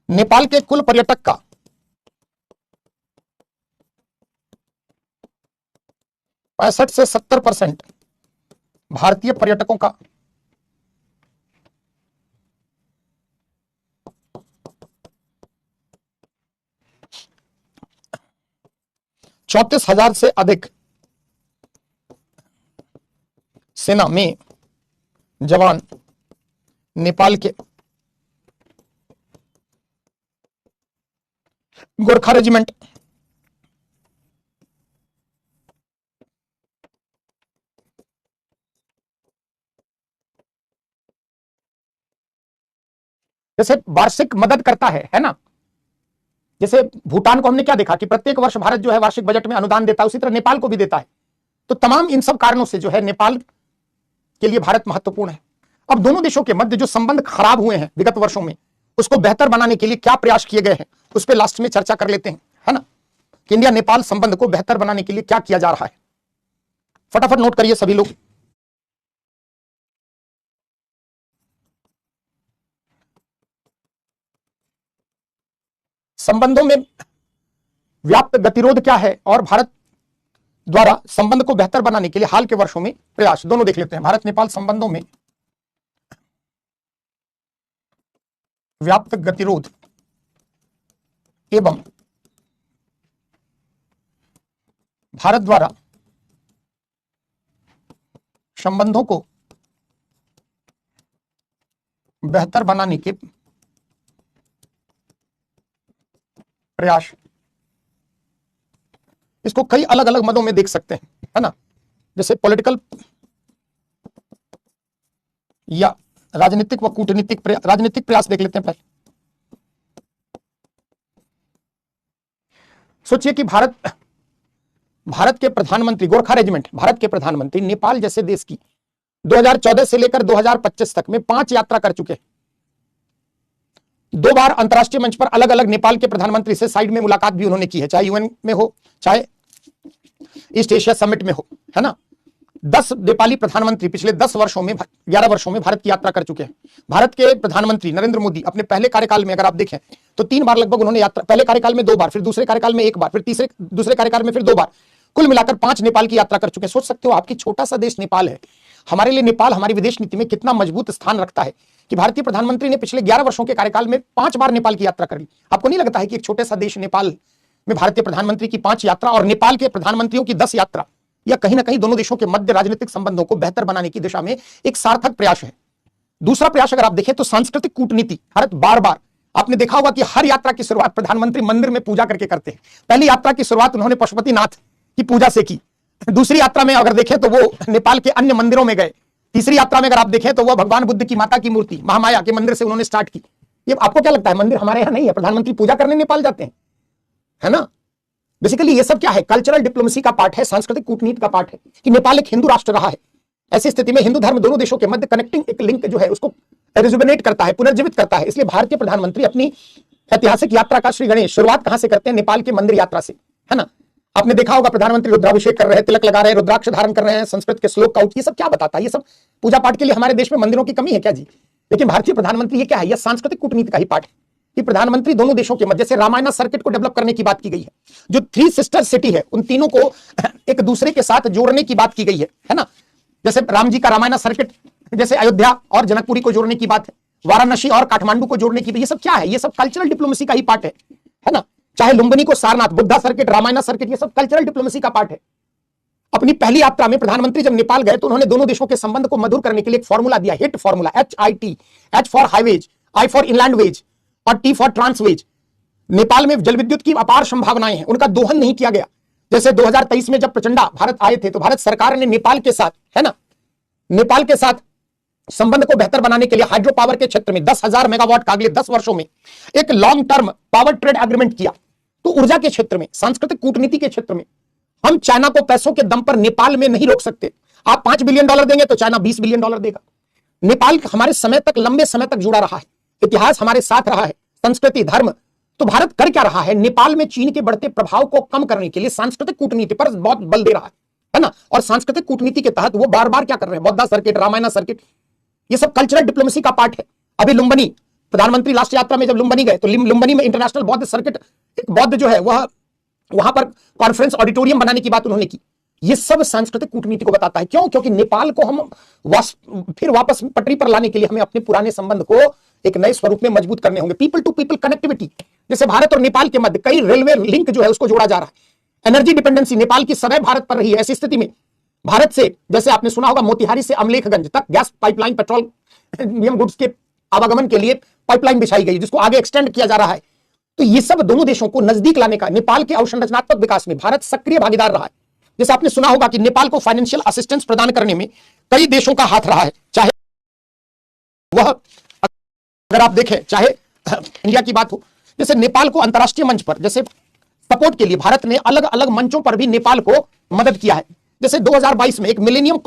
नेपाल के कुल पर्यटक का 65 से 70% भारतीय पर्यटकों का 34,000 से अधिक सेना में जवान नेपाल के गोरखा रेजिमेंट, जैसे वार्षिक मदद करता है ना, जैसे भूटान को हमने क्या देखा कि प्रत्येक वर्ष भारत जो है वार्षिक बजट में अनुदान देता है, उसी तरह नेपाल को भी देता है। तो तमाम इन सब कारणों से जो है नेपाल के लिए भारत महत्वपूर्ण है। अब दोनों देशों के मध्य जो संबंध खराब हुए हैं विगत वर्षों में, उसको बेहतर बनाने के लिए क्या प्रयास किए गए हैं, उस पर लास्ट में चर्चा कर लेते हैं, है ना, कि इंडिया नेपाल संबंध को बेहतर बनाने के लिए क्या किया जा रहा है। फटाफट नोट करिए सभी लोग। संबंधों में व्याप्त गतिरोध क्या है और भारत द्वारा संबंध को बेहतर बनाने के लिए हाल के वर्षों में प्रयास, दोनों देख लेते हैं। भारत नेपाल संबंधों में व्याप्त गतिरोध एवं भारत द्वारा संबंधों को बेहतर बनाने के प्रयास, इसको कई अलग अलग मदों में देख सकते हैं, है ना, जैसे पॉलिटिकल या राजनीतिक व कूटनीतिक प्रयास। राजनीतिक प्रयास देख लेते हैं पहले। सोचिए कि भारत के प्रधानमंत्री, गोरखा रेजिमेंट, भारत के प्रधानमंत्री नेपाल जैसे देश की 2014 से लेकर 2025 तक में 5 यात्रा कर चुके हैं। 2 बार अंतरराष्ट्रीय मंच पर अलग अलग नेपाल के प्रधानमंत्री से साइड में मुलाकात भी उन्होंने की है, चाहे यूएन में हो, चाहे ईस्ट एशिया समिट में हो, है ना। 10 नेपाली प्रधानमंत्री पिछले 10 वर्षों में, 11 वर्षों में भारत की यात्रा कर चुके हैं। भारत के प्रधानमंत्री नरेंद्र मोदी अपने पहले कार्यकाल में अगर आप देखें तो 3 बार लगभग उन्होंने यात्रा, पहले कार्यकाल में 2 बार, फिर दूसरे कार्यकाल में 1 बार, फिर दूसरे कार्यकाल में फिर 2 बार, कुल मिलाकर 5 नेपाल की यात्रा कर चुके हैं। सोच सकते हो आपकी छोटा सा देश नेपाल है, हमारे लिए नेपाल हमारी विदेश नीति में कितना मजबूत स्थान रखता है कि भारतीय प्रधानमंत्री ने पिछले 11 वर्षों के कार्यकाल में 5 बार नेपाल की यात्रा कर ली। आपको नहीं लगता है कि एक छोटे सा देश नेपाल में भारतीय प्रधानमंत्री की 5 यात्रा और नेपाल के प्रधानमंत्रियों की 10 यात्रा, या कहीं ना कहीं दोनों देशों के मध्य राजनीतिक संबंधों को बेहतर बनाने की दिशा में एक सार्थक प्रयास है। दूसरा प्रयास अगर आप देखें तो सांस्कृतिक कूटनीति। भारत बार बार, आपने देखा होगा कि हर यात्रा की शुरुआत प्रधानमंत्री मंदिर में पूजा करके करते हैं। पहली यात्रा की शुरुआत उन्होंने पशुपतिनाथ की पूजा से की, दूसरी यात्रा में अगर देखें तो वो नेपाल के अन्य मंदिरों में गए, तीसरी यात्रा में अगर आप देखें तो वो भगवान बुद्ध की माता की मूर्ति महामाया के मंदिर से उन्होंने स्टार्ट की। ये आपको क्या लगता है मंदिर हमारे यहाँ नहीं है, प्रधानमंत्री पूजा करने नेपाल जाते हैं, है ना। बेसिकली ये सब क्या है, कल्चरल डिप्लोमेसी का पार्ट है, सांस्कृतिक कूटनीति का पार्ट है कि नेपाल एक हिंदू राष्ट्र रहा है। ऐसी स्थिति में हिंदू धर्म दोनों देशों के मध्य कनेक्टिंग एक लिंक जो है उसको रिजुवेनेट करता है, पुनर्जीवित करता है। इसलिए भारतीय प्रधानमंत्री अपनी ऐतिहासिक यात्रा का श्री गणेश शुरुआत कहां से करते हैं, नेपाल के मंदिर यात्रा से, है ना। आपने देखा होगा प्रधानमंत्री रुद्राभिषेक कर रहे हैं, तिलक लगा रहे हैं, रुद्राक्ष धारण कर रहे हैं, संस्कृत के श्लोक का उच्चारण, ये सब क्या बताता है, ये सब पूजा पाठ के लिए हमारे देश में मंदिरों की कमी है क्या जी। लेकिन भारतीय प्रधानमंत्री ये क्या है, यह सांस्कृतिक कूटनीति का ही पार्ट है कि प्रधानमंत्री दोनों देशों के मध्य से रामायण सर्किट को डेवलप करने की बात की गई है। जो 3 सिस्टर सिटी है उन तीनों को एक दूसरे के साथ जोड़ने की बात की गई है ना। जैसे राम जी का रामायण सर्किट, जैसे अयोध्या और जनकपुरी को जोड़ने की बात है, वाराणसी और काठमांडू को जोड़ने की, ये सब क्या है, ये सब कल्चरल डिप्लोमेसी का ही पार्ट है ना। चाहे लुम्बिनी को सारनाथ, बुद्धा सर्किट, रामायण सर्किट, ये सब कल्चरल डिप्लोमेसी का पार्ट है। अपनी पहली यात्रा में प्रधानमंत्री जब नेपाल गए तो उन्होंने दोनों देशों के संबंध को मधुर करने के लिए एक फॉर्मूला दिया, hit formula, HIT, H for highways, I for inland ways और T फॉर ट्रांसवेज। नेपाल में जल विद्युत की अपार संभावनाएं हैं, उनका दोहन नहीं किया गया। जैसे 2023 में जब प्रचंडा भारत आए थे तो भारत सरकार ने नेपाल के साथ, है ना, नेपाल के साथ संबंध को बेहतर बनाने के लिए हाइड्रो पावर के क्षेत्र में 10,000 मेगावाट का अगले 10 वर्षों में एक long term power trade agreement किया। तो ऊर्जा के क्षेत्र में, सांस्कृतिक कूटनीति के क्षेत्र में हम चाइना को पैसों के दम पर नेपाल में नहीं रोक सकते। आप $5 बिलियन देंगे तो चाइना $20 बिलियन देगा। नेपाल हमारे समय तक, लंबे समय तक जुड़ा रहा है, इतिहास हमारे साथ रहा है, संस्कृति, धर्म। तो भारत कर क्या रहा है, नेपाल में चीन के बढ़ते प्रभाव को कम करने के लिए सांस्कृतिक कूटनीति पर बहुत बल दे रहा है ना। और सांस्कृतिक कूटनीति के तहत वो बार बार क्या कर रहे हैं, बौद्ध सर्किट, रामायण सर्किट, ये सब कल्चरल डिप्लोमेसी का पार्ट है। अभी लुम्बिनी, प्रधानमंत्री लास्ट यात्रा में जब लुम्बिनी गए तो लुम्बिनी में इंटरनेशनल बौद्ध सर्किट, एक बौद्ध जो है वह वहां पर कॉन्फ्रेंस ऑडिटोरियम बनाने की बात उन्होंने की। ये सब सांस्कृतिक कूटनीति को बताता है। क्यों? क्योंकि नेपाल को हम फिर वापस पटरी पर लाने के लिए हमें अपने पुराने संबंध को एक नए स्वरूप में मजबूत करने होंगे। पीपल टू पीपल कनेक्टिविटी, जैसे भारत और नेपाल के मध्य कई रेलवे लिंक जो है उसको जोड़ा जा रहा है। एनर्जी डिपेंडेंसी नेपाल की सदैव भारत पर रही है। ऐसी स्थिति में भारत से, जैसे आपने सुना होगा, मोतिहारी से अमलेखगंज तक गैस पाइपलाइन, पेट्रोलियम गुड्स के आवागमन के लिए पाइपलाइन बिछाई गई, जिसको आगे एक्सटेंड किया जा रहा है। तो ये सब दोनों देशों को नजदीक लाने का, नेपाल के अवसंरचनात्मक विकास में भारत सक्रिय भागीदार रहा है। जैसे आपने सुना होगा कि नेपाल को फाइनेंशियल असिस्टेंस प्रदान करने में कई देशों का हाथ रहा है, चाहे वह, अगर आप देखें, चाहे इंडिया की बात हो, जैसे नेपाल को अंतर्राष्ट्रीय मंच पर जैसे सपोर्ट के लिए भारत ने अलग अलग मंचों पर भी नेपाल को मदद किया है। जैसे 2022 में एक मिलेनियम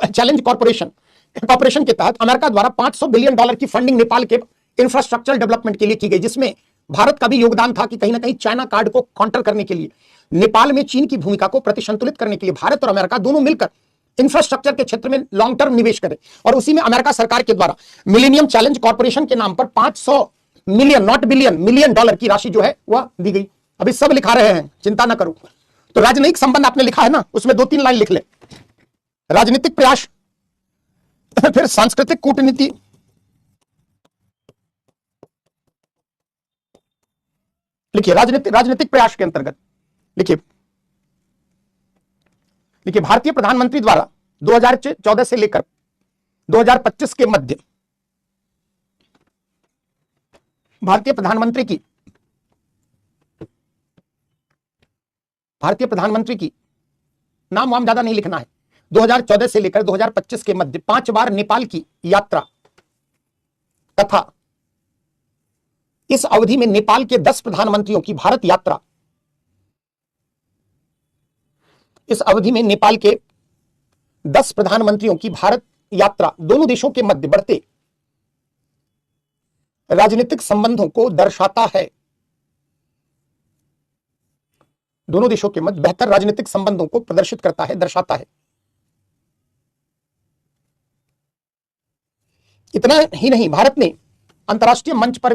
चैलेंज कॉर्पोरेशन के तहत अमेरिका द्वारा $500 बिलियन की फंडिंग नेपाल के इंफ्रास्ट्रक्चरल डेवलपमेंट के लिए की गई, जिसमें भारत का भी योगदान था कि कहीं ना कहीं चाइना कार्ड को काउंटर करने के लिए, नेपाल में चीन की भूमिका को प्रतिसंतुलित करने के लिए भारत और अमेरिका दोनों मिलकर इंफ्रास्ट्रक्चर के क्षेत्र में लॉन्ग टर्म निवेश करें। और उसी में अमेरिका सरकार के द्वारा मिलेनियम चैलेंज कॉर्पोरेशन के नाम पर 500 million, not billion, million dollar की राशि जो है वह दी गई। अभी सब लिखा रहे हैं, चिंता ना करो। तो राजनयिक संबंध आपने लिखा है ना, उसमें 2-3 लाइन लिख ले। राजनीतिक प्रयास, फिर सांस्कृतिक कूटनीति, लिखिए राजनीतिक प्रयास के अंतर्गत लिखिए भारतीय प्रधानमंत्री द्वारा 2014 से लेकर 2025 के मध्य भारतीय प्रधानमंत्री की नाम वाम ज्यादा नहीं लिखना है, 2014 से लेकर 2025 के मध्य 5 बार नेपाल की यात्रा तथा इस अवधि में नेपाल के 10 प्रधानमंत्रियों की भारत यात्रा, इस अवधि में नेपाल के 10 प्रधानमंत्रियों की भारत यात्रा दोनों देशों के मध्य बढ़ते राजनीतिक संबंधों को दर्शाता है। दोनों देशों के मध्य बेहतर राजनीतिक संबंधों को प्रदर्शित करता है, दर्शाता है। इतना ही नहीं, भारत ने अंतर्राष्ट्रीय मंच पर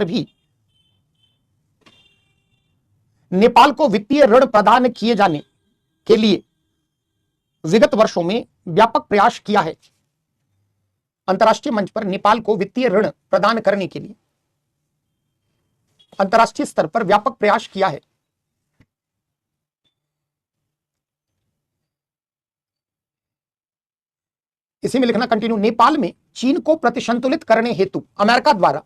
भी नेपाल को वित्तीय ऋण प्रदान किए जाने के लिए विगत वर्षों में व्यापक प्रयास किया है। अंतर्राष्ट्रीय मंच पर नेपाल को वित्तीय ऋण प्रदान करने के लिए अंतर्राष्ट्रीय स्तर पर व्यापक प्रयास किया है। इसी में लिखना कंटिन्यू, नेपाल में चीन को प्रतिसंतुलित करने हेतु अमेरिका द्वारा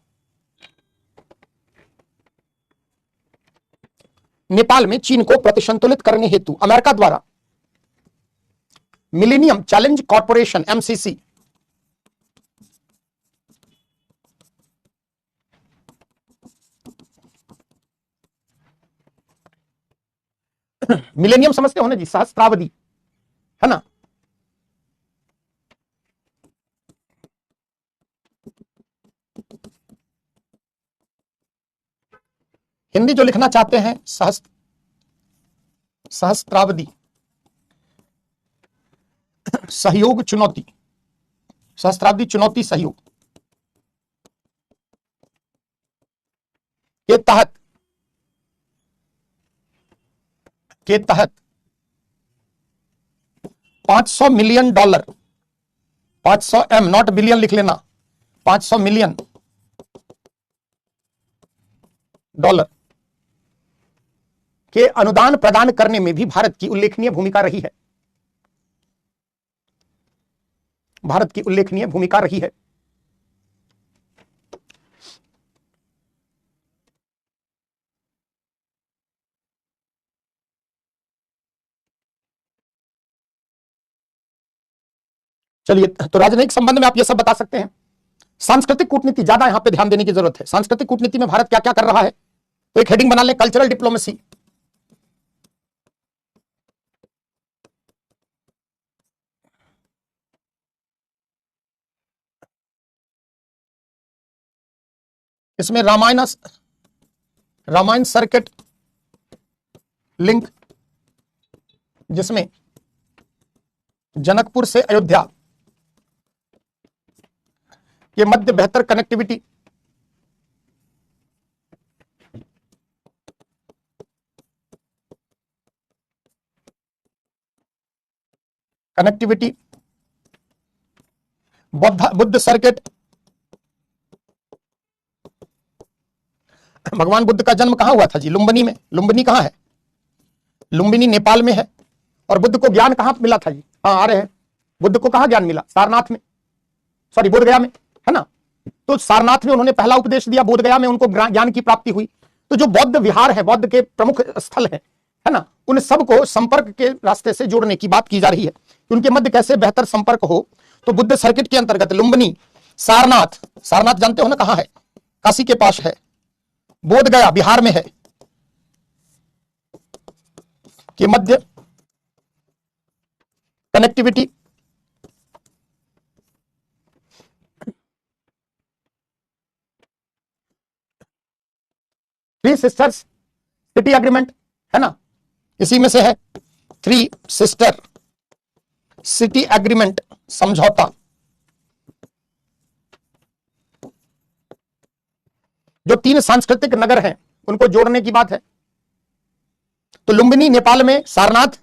millennium challenge corporation MCC millennium समझते हो ना जी, सहस्त्रावधि है ना। हिंदी जो लिखना चाहते हैं सहस्त्रावधि सहयोग चुनौती, सहस्त्रावधि चुनौती सहयोग के तहत $500 मिलियन, 500 M नॉट बिलियन लिख लेना, $500 मिलियन के अनुदान प्रदान करने में भी भारत की उल्लेखनीय भूमिका रही है। चलिए, तो राजनयिक संबंध में आप ये सब बता सकते हैं। सांस्कृतिक कूटनीति ज्यादा यहां पे ध्यान देने की जरूरत है। सांस्कृतिक कूटनीति में भारत क्या क्या कर रहा है, तो एक हेडिंग बना लें, कल्चरल डिप्लोमेसी। इसमें रामायण सर्किट लिंक, जिसमें जनकपुर से अयोध्या के मध्य बेहतर कनेक्टिविटी, बुद्ध सर्किट, भगवान बुद्ध का जन्म कहां हुआ था जी? लुम्बिनी में। लुम्बिनी कहां है? लुम्बिनी नेपाल में है। और बुद्ध को ज्ञान कहां मिला था जी? हाँ, आ रहे हैं। बुद्ध को कहां ज्ञान मिला? सारनाथ में, सॉरी बोधगया में, है ना। तो सारनाथ में उन्होंने पहला उपदेश दिया, बोधगया में उनको ज्ञान की प्राप्ति हुई। तो जो बौद्ध विहार है, बौद्ध के प्रमुख स्थल है ना, उन सबको संपर्क के रास्ते से जोड़ने की बात की जा रही है कि उनके मध्य कैसे बेहतर संपर्क हो। तो बुद्ध सर्किट के अंतर्गत लुम्बिनी सारनाथ, सारनाथ जानते हो ना कहां है, काशी के पास है। बोध गया बिहार में है, के मध्य connectivity. Three sisters city agreement है ना, इसी में से है थ्री सिस्टर सिटी एग्रीमेंट, समझौता। जो तीन सांस्कृतिक नगर हैं उनको जोड़ने की बात है। तो लुम्बिनी नेपाल में, सारनाथ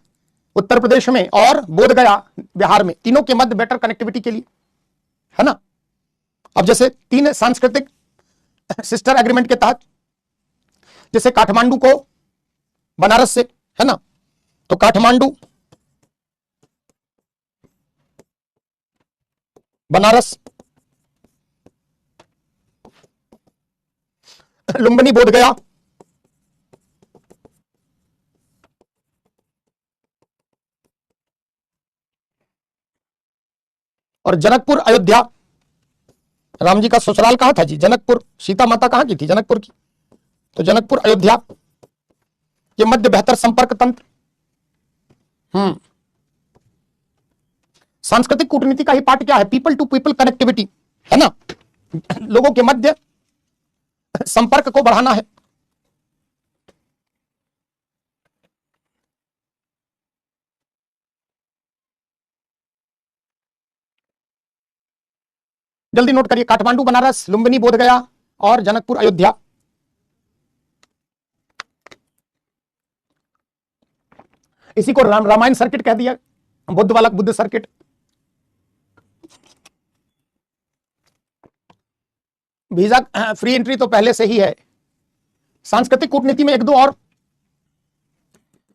उत्तर प्रदेश में और बोधगया बिहार में, तीनों के मध्य बेटर कनेक्टिविटी के लिए, है ना। अब जैसे तीन सांस्कृतिक सिस्टर एग्रीमेंट के तहत, जैसे काठमांडू को बनारस से, है ना, तो काठमांडू बनारस, लुम्बिनी बोधगया, और जनकपुर अयोध्या। राम जी का ससुराल कहां था जी? जनकपुर। सीता माता कहां की थी? जनकपुर की। तो जनकपुर अयोध्या के मध्य बेहतर संपर्क तंत्र। सांस्कृतिक कूटनीति का ही पार्ट क्या है? पीपल टू पीपल कनेक्टिविटी, है ना, लोगों के मध्य संपर्क को बढ़ाना है। जल्दी नोट करिए, काठमांडू बनारस, लुम्बिनी बोधगया और जनकपुर अयोध्या। इसी को रामायण सर्किट कह दिया, बुद्ध वाला Buddha circuit. Visa free entry तो पहले से ही है। सांस्कृतिक कूटनीति में एक दो और,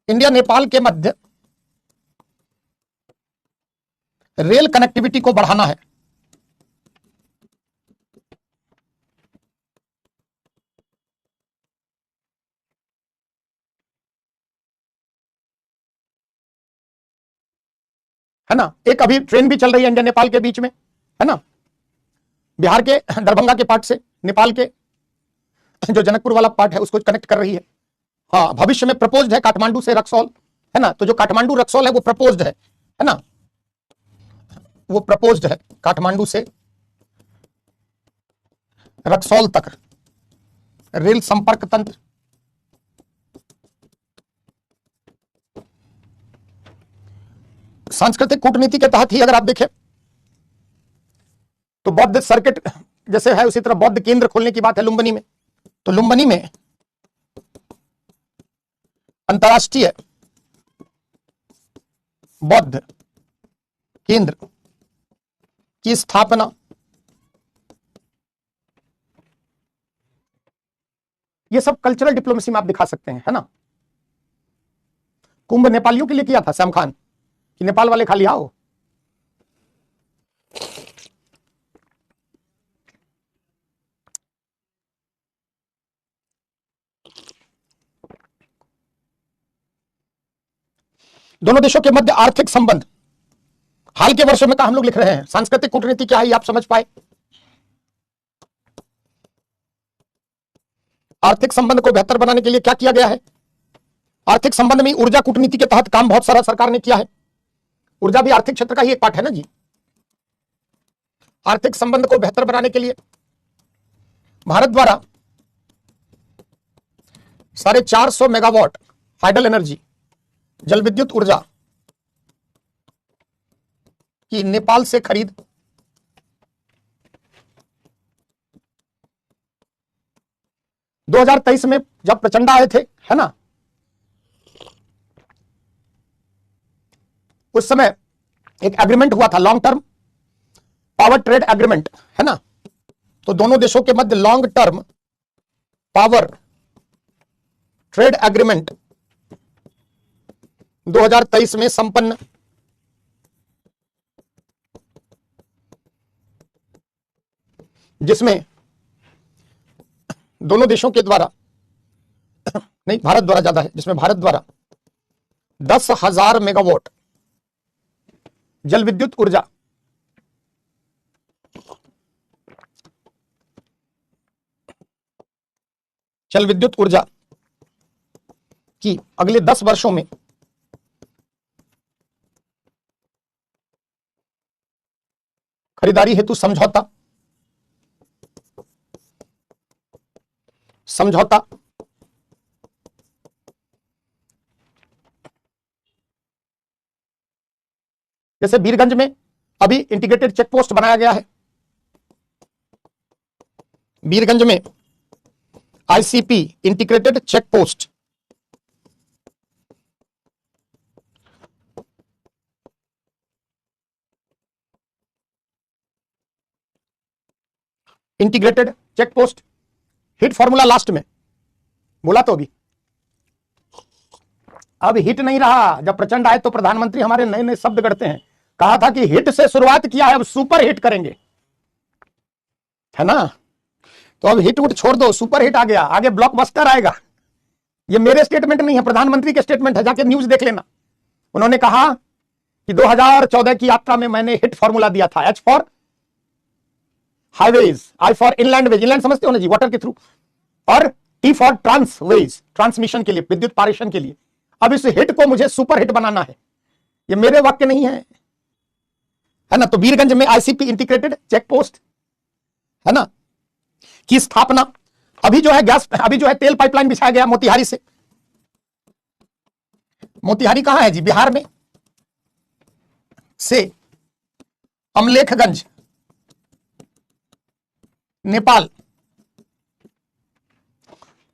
इंडिया नेपाल के मध्य रेल कनेक्टिविटी को बढ़ाना है। है ना, एक अभी ट्रेन भी चल रही है इंडिया नेपाल के बीच में, है ना, बिहार के दरभंगा के पार्ट से नेपाल के जो जनकपुर वाला पार्ट है उसको कनेक्ट कर रही है। हाँ, भविष्य में प्रपोज्ड है काठमांडू से रक्सौल, है ना, तो जो काठमांडू रक्सौल है वो प्रपोज्ड है ना, वो प्रपोज्ड है काठमांडू से रक्सौल तक रेल संपर्क तंत्र। सांस्कृतिक कूटनीति के तहत ही अगर आप देखें तो बौद्ध सर्किट जैसे है उसी तरह बौद्ध केंद्र खोलने की बात है लुम्बिनी में। तो लुम्बिनी में अंतर्राष्ट्रीय बौद्ध केंद्र की स्थापना, ये सब कल्चरल डिप्लोमेसी में आप दिखा सकते हैं, है ना। कुंभ नेपालियों के लिए किया था सैम खान कि नेपाल वाले खाली आओ। दोनों देशों के मध्य आर्थिक संबंध, हाल के वर्षों में का हम लोग लिख रहे हैं। सांस्कृतिक कूटनीति क्या है ये आप समझ पाए। आर्थिक संबंध को बेहतर बनाने के लिए क्या किया गया है? आर्थिक संबंध में ऊर्जा कूटनीति के तहत काम बहुत सारा सरकार ने किया है। ऊर्जा भी आर्थिक क्षेत्र का ही एक पार्ट है ना जी। आर्थिक संबंध को बेहतर बनाने के लिए भारत द्वारा 450 मेगावाट हाइडल एनर्जी जल विद्युत ऊर्जा की नेपाल से खरीद। दो 2023 में जब प्रचंड आए थे, है ना, उस समय एक एग्रीमेंट हुआ था, long term power trade agreement, है ना। तो दोनों देशों के मध्य long term power trade agreement 2023 में संपन्न। जिसमें दोनों देशों के द्वारा, नहीं भारत द्वारा ज्यादा है, जिसमें भारत द्वारा 10,000 मेगावाट जल विद्युत ऊर्जा जल विद्युत ऊर्जा की अगले 10 वर्षों में खरीदारी हेतु समझौता जैसे वीरगंज में अभी इंटीग्रेटेड चेक पोस्ट बनाया गया है, वीरगंज में ICP integrated check post hit formula last में बोला तो अभी अब हिट नहीं रहा। जब प्रचंड आए तो प्रधानमंत्री हमारे नए नए शब्द गढ़ते हैं। कहा था कि हिट से शुरुआत किया है, अब सुपर हिट करेंगे, है ना। तो अब हिट उट छोड़ दो, सुपर हिट आ गया, आगे ब्लॉकबस्टर आएगा। ये मेरे स्टेटमेंट नहीं है, प्रधानमंत्री के स्टेटमेंट है, जाके न्यूज देख लेना। उन्होंने कहा कि 2014 की यात्रा में मैंने हिट फॉर्मूला दिया था, H for highways, I for inland ways, inland समझते हो ना जी, वाटर के थ्रू, और टी फॉर ट्रांसवेज, ट्रांसमिशन के लिए, विद्युत पारेषण के लिए। अब इस हिट को मुझे सुपर हिट बनाना है। ये मेरे वाक्य नहीं है ना। तो वीरगंज में आईसीपी इंटीग्रेटेड चेक पोस्ट, है ना, की स्थापना। अभी जो है तेल पाइपलाइन बिछाया गया मोतिहारी से। मोतिहारी कहां है जी? बिहार में, से अमलेखगंज नेपाल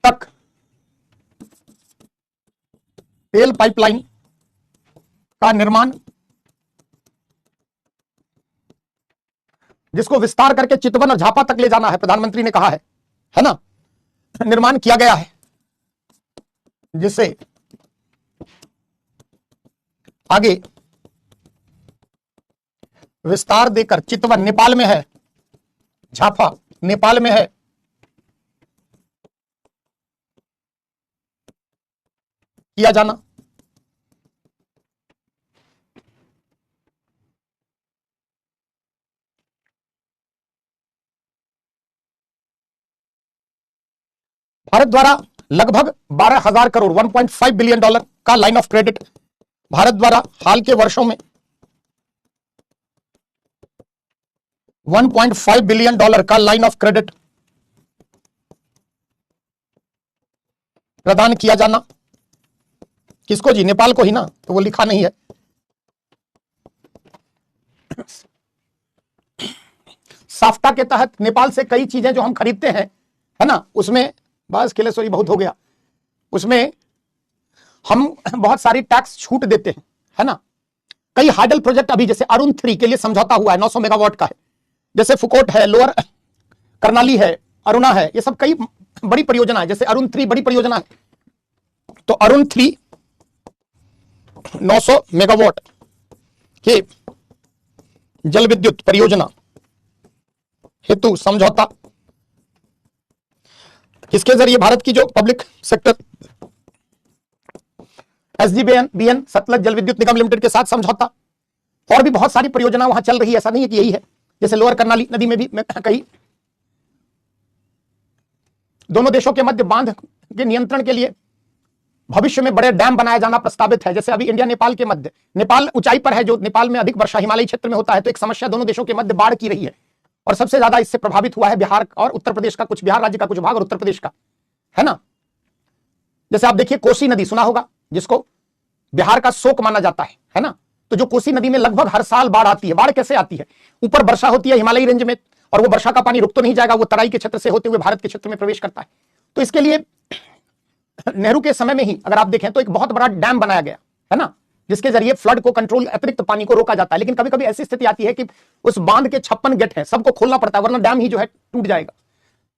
तक तेल पाइपलाइन का निर्माण, जिसको विस्तार करके चितवन और झापा तक ले जाना है, प्रधानमंत्री ने कहा है ना, निर्माण किया गया है, जिसे आगे विस्तार देकर चितवन नेपाल में है, झापा नेपाल में है, किया जाना। भारत द्वारा लगभग 12,000 करोड़ 1.5 बिलियन डॉलर का लाइन ऑफ क्रेडिट भारत द्वारा हाल के वर्षों में 1.5 बिलियन डॉलर का लाइन ऑफ क्रेडिट प्रदान किया जाना। किसको जी? नेपाल को ही ना, तो वो लिखा नहीं है। साफ्टा के तहत नेपाल से कई चीजें जो हम खरीदते हैं, है ना, उसमें बस किलेश्वरी बहुत हो गया, उसमें हम बहुत सारी टैक्स छूट देते हैं, है ना। कई हाइडल प्रोजेक्ट अभी जैसे अरुण 3 के लिए समझौता हुआ है, 900 मेगावाट का है, जैसे फुकोट है, लोअर करनाली है, अरुणा है, ये सब कई बड़ी परियोजना है। जैसे अरुण 3 बड़ी परियोजना है, तो अरुण 3 900 मेगावाट के जल विद्युत परियोजना हेतु समझौता, इसके जरिए भारत की जो पब्लिक सेक्टर एसजीबीएन सतलज जल विद्युत निगम लिमिटेड के साथ समझौता, और भी बहुत सारी परियोजना वहां चल रही है, ऐसा नहीं है कि यही है। जैसे लोअर करनाली नदी में भी कई दोनों देशों के मध्य बांध के नियंत्रण के लिए भविष्य में बड़े डैम बनाया जाना प्रस्तावित है। जैसे अभी इंडिया नेपाल के मध्य, नेपाल ऊंचाई पर है, जो नेपाल में अधिक वर्षा हिमालयी क्षेत्र में होता है, तो एक समस्या दोनों देशों के मध्य बाढ़ की रही है, और सबसे ज्यादा इससे प्रभावित हुआ है बिहार और उत्तर प्रदेश का, कुछ बिहार राज्य का कुछ भाग और उत्तर प्रदेश का, है ना। जैसे आप देखिए कोसी नदी सुना होगा, जिसको बिहार का शोक माना जाता है ना। तो जो कोसी नदी में लगभग हर साल बाढ़ आती है। बाढ़ कैसे आती है? ऊपर वर्षा होती है हिमालयी रेंज में, और वो वर्षा का पानी रुक तो नहीं जाएगा, वो तराई के क्षेत्र से होते हुए भारत के क्षेत्र में प्रवेश करता है। तो इसके लिए नेहरू के समय में ही अगर आप देखें तो एक बहुत बड़ा डैम बनाया गया, है ना, जिसके जरिए फ्लड को कंट्रोल, अतिरिक्त पानी को रोका जाता है। लेकिन कभी कभी ऐसी स्थिति आती है कि उस बांध के 56 गेट हैं, सबको खोलना पड़ता है, वरना डैम ही जो है टूट जाएगा।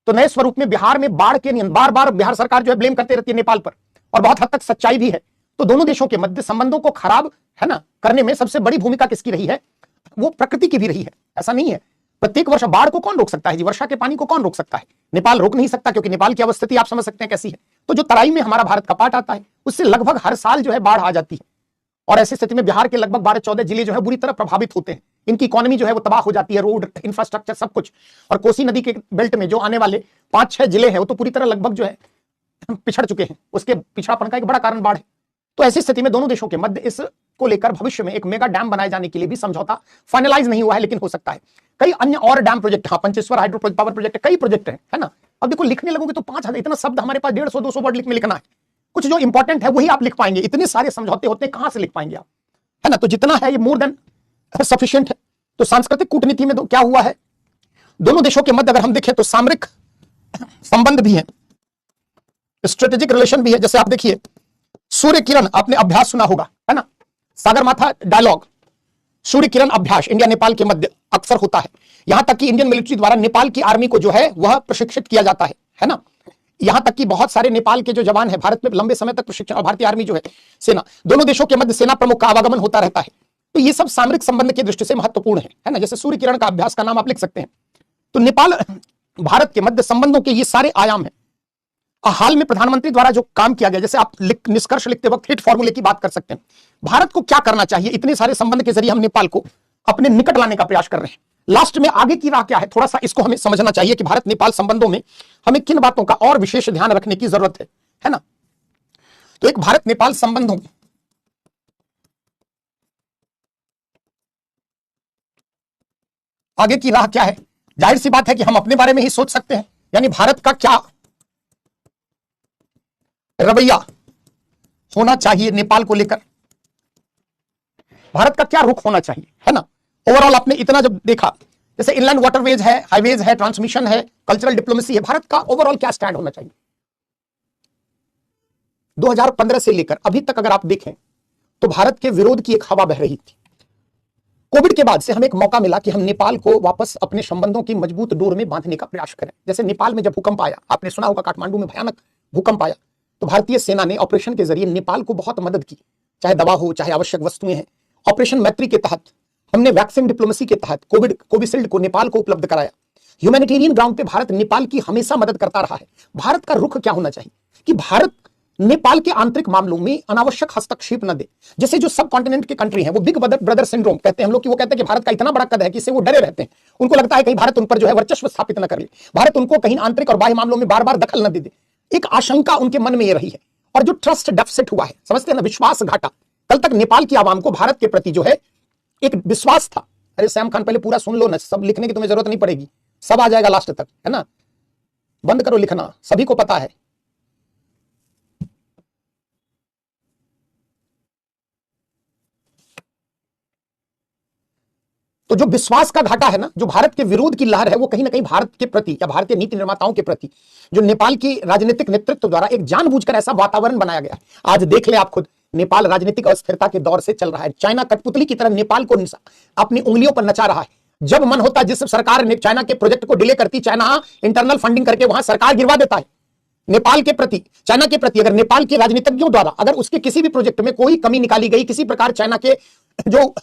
तो नए स्वरूप में बिहार में बाढ़ के नियंत्रण, बार बार बिहार सरकार जो है ब्लेम करते रहती है नेपाल पर, और बहुत हद तक सच्चाई भी है। तो दोनों देशों के मध्य संबंधों को खराब, है ना, करने में सबसे बड़ी भूमिका किसकी रही है? वो प्रकृति की भी रही है। ऐसा नहीं है प्रत्येक वर्ष बाढ़ को कौन रोक सकता है जी? वर्षा के पानी को कौन रोक सकता है? नेपाल रोक नहीं सकता, क्योंकि नेपाल की अवस्थिति आप समझ सकते हैं कैसी है। तो जो तराई में हमारा भारत का पार्ट आता है, उससे लगभग हर साल जो है बाढ़ आ जाती है, और ऐसी स्थिति में बिहार के लगभग 12-14 जिले जो है बुरी तरह प्रभावित होते हैं। इनकी इकोनॉमी जो है वो तबाह हो जाती है, रोड, इंफ्रास्ट्रक्चर, सब कुछ। और कोसी नदी के बेल्ट में जो आने वाले 5-6 जिले हैं, वो तो पूरी तरह लगभग जो है पिछड़ चुके हैं, उसके पिछड़ापन का एक बड़ा कारण बाढ़ है। तो ऐसी स्थिति में दोनों देशों के मध्य इसको लेकर भविष्य में एक मेगा डैम बनाए जाने के लिए भी समझौता फाइनलाइज नहीं हुआ है, लेकिन हो सकता है। कई अन्य और डैम प्रोजेक्ट, हाँ, पंचेश्वर हाइड्रो पावर प्रोजेक्ट, कई प्रोजेक्ट है ना। अब देखो, लिखने लगोगे तो 5,000 इतना शब्द हमारे पास 150-200 वर्ड लिखना है। कुछ जो इंपॉर्टेंट है वही आप लिख पाएंगे, इतने सारे समझौते होते हैं, कहां से लिख पाएंगे आप, है ना। तो जितना है ये मोर देन सफिशिएंट है। तो सांस्कृतिक कूटनीति में तो क्या हुआ है, दोनों देशों के मध्य अगर हम देखें तो सामरिक संबंध भी है, स्ट्रेटेजिक रिलेशन भी है। जैसे आप देखिए, सूर्य किरण, आपने अभ्यास सुना होगा, है ना, सागरमाथा डायलॉग, सूर्य किरण अभ्यास इंडिया नेपाल के मध्य अक्सर होता है। यहां तक कि इंडियन मिलिट्री द्वारा नेपाल की आर्मी को जो है वह प्रशिक्षित किया जाता है ना। यहां तक कि बहुत सारे नेपाल के जो जवान है भारत में लंबे समय तक प्रशिक्षण, और भारतीय आर्मी जो है सेना, दोनों देशों के मध्य सेना प्रमुख का आवागमन होता रहता है। तो ये सब सामरिक संबंध की दृष्टि से महत्वपूर्ण है ना। जैसे सूर्य किरण का अभ्यास का नाम आप लिख सकते हैं। तो नेपाल भारत के मध्य संबंधों के ये सारे आयाम है। हाल में प्रधानमंत्री द्वारा जो काम किया गया, जैसे आप निष्कर्ष लिखते वक्त हिट फॉर्मूले की बात कर सकते हैं। भारत को क्या करना चाहिए, इतने सारे संबंध के जरिए हम नेपाल को अपने निकट लाने का प्रयास कर रहे हैं। लास्ट में आगे की राह क्या है, थोड़ा सा इसको हमें समझना चाहिए कि भारत नेपाल संबंधों में हमें किन बातों का और विशेष ध्यान रखने की जरूरत है ना। तो एक भारत नेपाल संबंधों आगे की राह क्या है, जाहिर सी बात है कि हम अपने बारे में ही सोच सकते हैं। यानी भारत का क्या रवैया होना चाहिए नेपाल को लेकर, भारत का क्या रुख होना चाहिए, है ना। ओवरऑल आपने इतना जब देखा, जैसे इनलैंड वाटरवेज है, हाईवेज है, ट्रांसमिशन है, कल्चरल डिप्लोमेसी है, भारत का ओवरऑल क्या स्टैंड होना चाहिए। 2015 से लेकर अभी तक अगर आप देखें तो भारत के विरोध की एक हवा बह रही थी। कोविड के बाद से हमें एक मौका मिला कि हम नेपाल को वापस अपने संबंधों की मजबूत डोर में बांधने का प्रयास करें। जैसे नेपाल में जब भूकंप आया, आपने सुना होगा, काठमांडू में भयानक भूकंप आया, तो भारतीय सेना ने ऑपरेशन के जरिए नेपाल को बहुत मदद की, चाहे दवा हो, चाहे आवश्यक वस्तुएं हैं। ऑपरेशन मैत्री के तहत हमने वैक्सीन डिप्लोमेसी के तहत कोविशील्ड को नेपाल को उपलब्ध कराया। ह्यूमैनिटेरियन ग्राउंड पे भारत नेपाल की हमेशा मदद करता रहा है। भारत का रुख क्या होना चाहिए कि भारत नेपाल के आंतरिक मामलों में अनावश्यक हस्तक्षेप न दे। जैसे जो सब कॉन्टिनेंट के कंट्री हैं, वो बिग ब्रदर सिंड्रोम कहते हैं हम लोग, कि वो कहते हैं कि भारत का इतना बड़ा कद है कि इससे वो डरे रहते हैं। उनको लगता है कहीं भारत उन पर जो है वर्चस्व स्थापित न कर ले, भारत उनको कहीं आंतरिक और बाह्य मामलों में बार बार दखल न दे दे। एक आशंका उनके मन में ये रही है। और जो ट्रस्ट डेफिसिट हुआ है, समझते हैं ना, विश्वास घाटा। कल तक नेपाल की आवाम को भारत के प्रति जो है एक विश्वास था। अरे सैम खान, पहले पूरा सुन लो ना, सब लिखने की तुम्हें जरूरत नहीं पड़ेगी, सब आ जाएगा लास्ट तक, है ना। बंद करो लिखना, सभी को पता है। तो जो विश्वास का घाटा है ना, जो भारत के विरोध की लहर है, वो कहीं ना कहीं भारत के प्रति या भारतीय नीति निर्माताओं के प्रति जो नेपाल की राजनीतिक नेतृत्व द्वारा एक जानबूझकर ऐसा वातावरण बनाया गया है। आज देख ले आप खुद, नेपाल राजनीतिक अस्थिरता के दौर से चल रहा है। चाइना कठपुतली की तरह नेपाल को अपनी उंगलियों पर नचा रहा है। जब मन होता, जिस सरकार ने चाइना के प्रोजेक्ट को डिले करती, चाइना इंटरनल फंडिंग करके वहां सरकार गिरवा देता है। नेपाल के प्रति, चाइना के प्रति अगर नेपाल के राजनीतिज्ञों द्वारा अगर उसके किसी भी प्रोजेक्ट में कोई कमी निकाली गई, किसी प्रकार चाइना के जो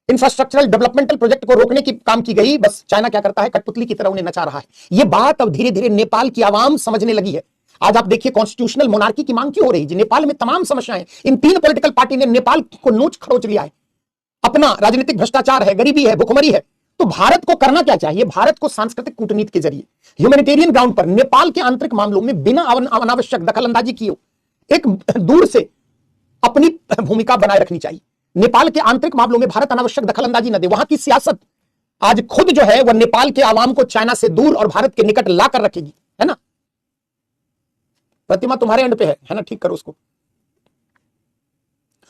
इंफ्रास्ट्रक्चरल डेवलपमेंटल प्रोजेक्ट को रोकने की काम की गई, बस चाइना क्या करता है, कठपुतली की तरह उन्हें नचा रहा है। ये बात अब धीरे धीरे नेपाल की आवाम समझने लगी है। आज आप देखिए, कॉन्स्टिट्यूशनल मोनार्की की मांग क्यों हो रही है। नेपाल में तमाम समस्याएं, इन तीन पॉलिटिकल पार्टी ने नेपाल को नोच खरोच लिया है। अपना राजनीतिक भ्रष्टाचार है, गरीबी है, भुखमरी है। तो भारत को करना क्या चाहिए, भारत को सांस्कृतिक कूटनीति के जरिए ह्यूमैनिटेरियन ग्राउंड पर नेपाल के आंतरिक मामलों में बिना अनावश्यक दखलंदाजी किए एक दूर से अपनी भूमिका बनाए रखनी चाहिए। नेपाल के आंतरिक मामलों में भारत अनावश्यक दखलंदाजी न दे। वहां की सियासत आज खुद जो है वह नेपाल के आवाम को चाइना से दूर और भारत के निकट लाकर रखेगी, है ना। प्रतिमा तुम्हारे एंड पे है ना, ठीक करो उसको।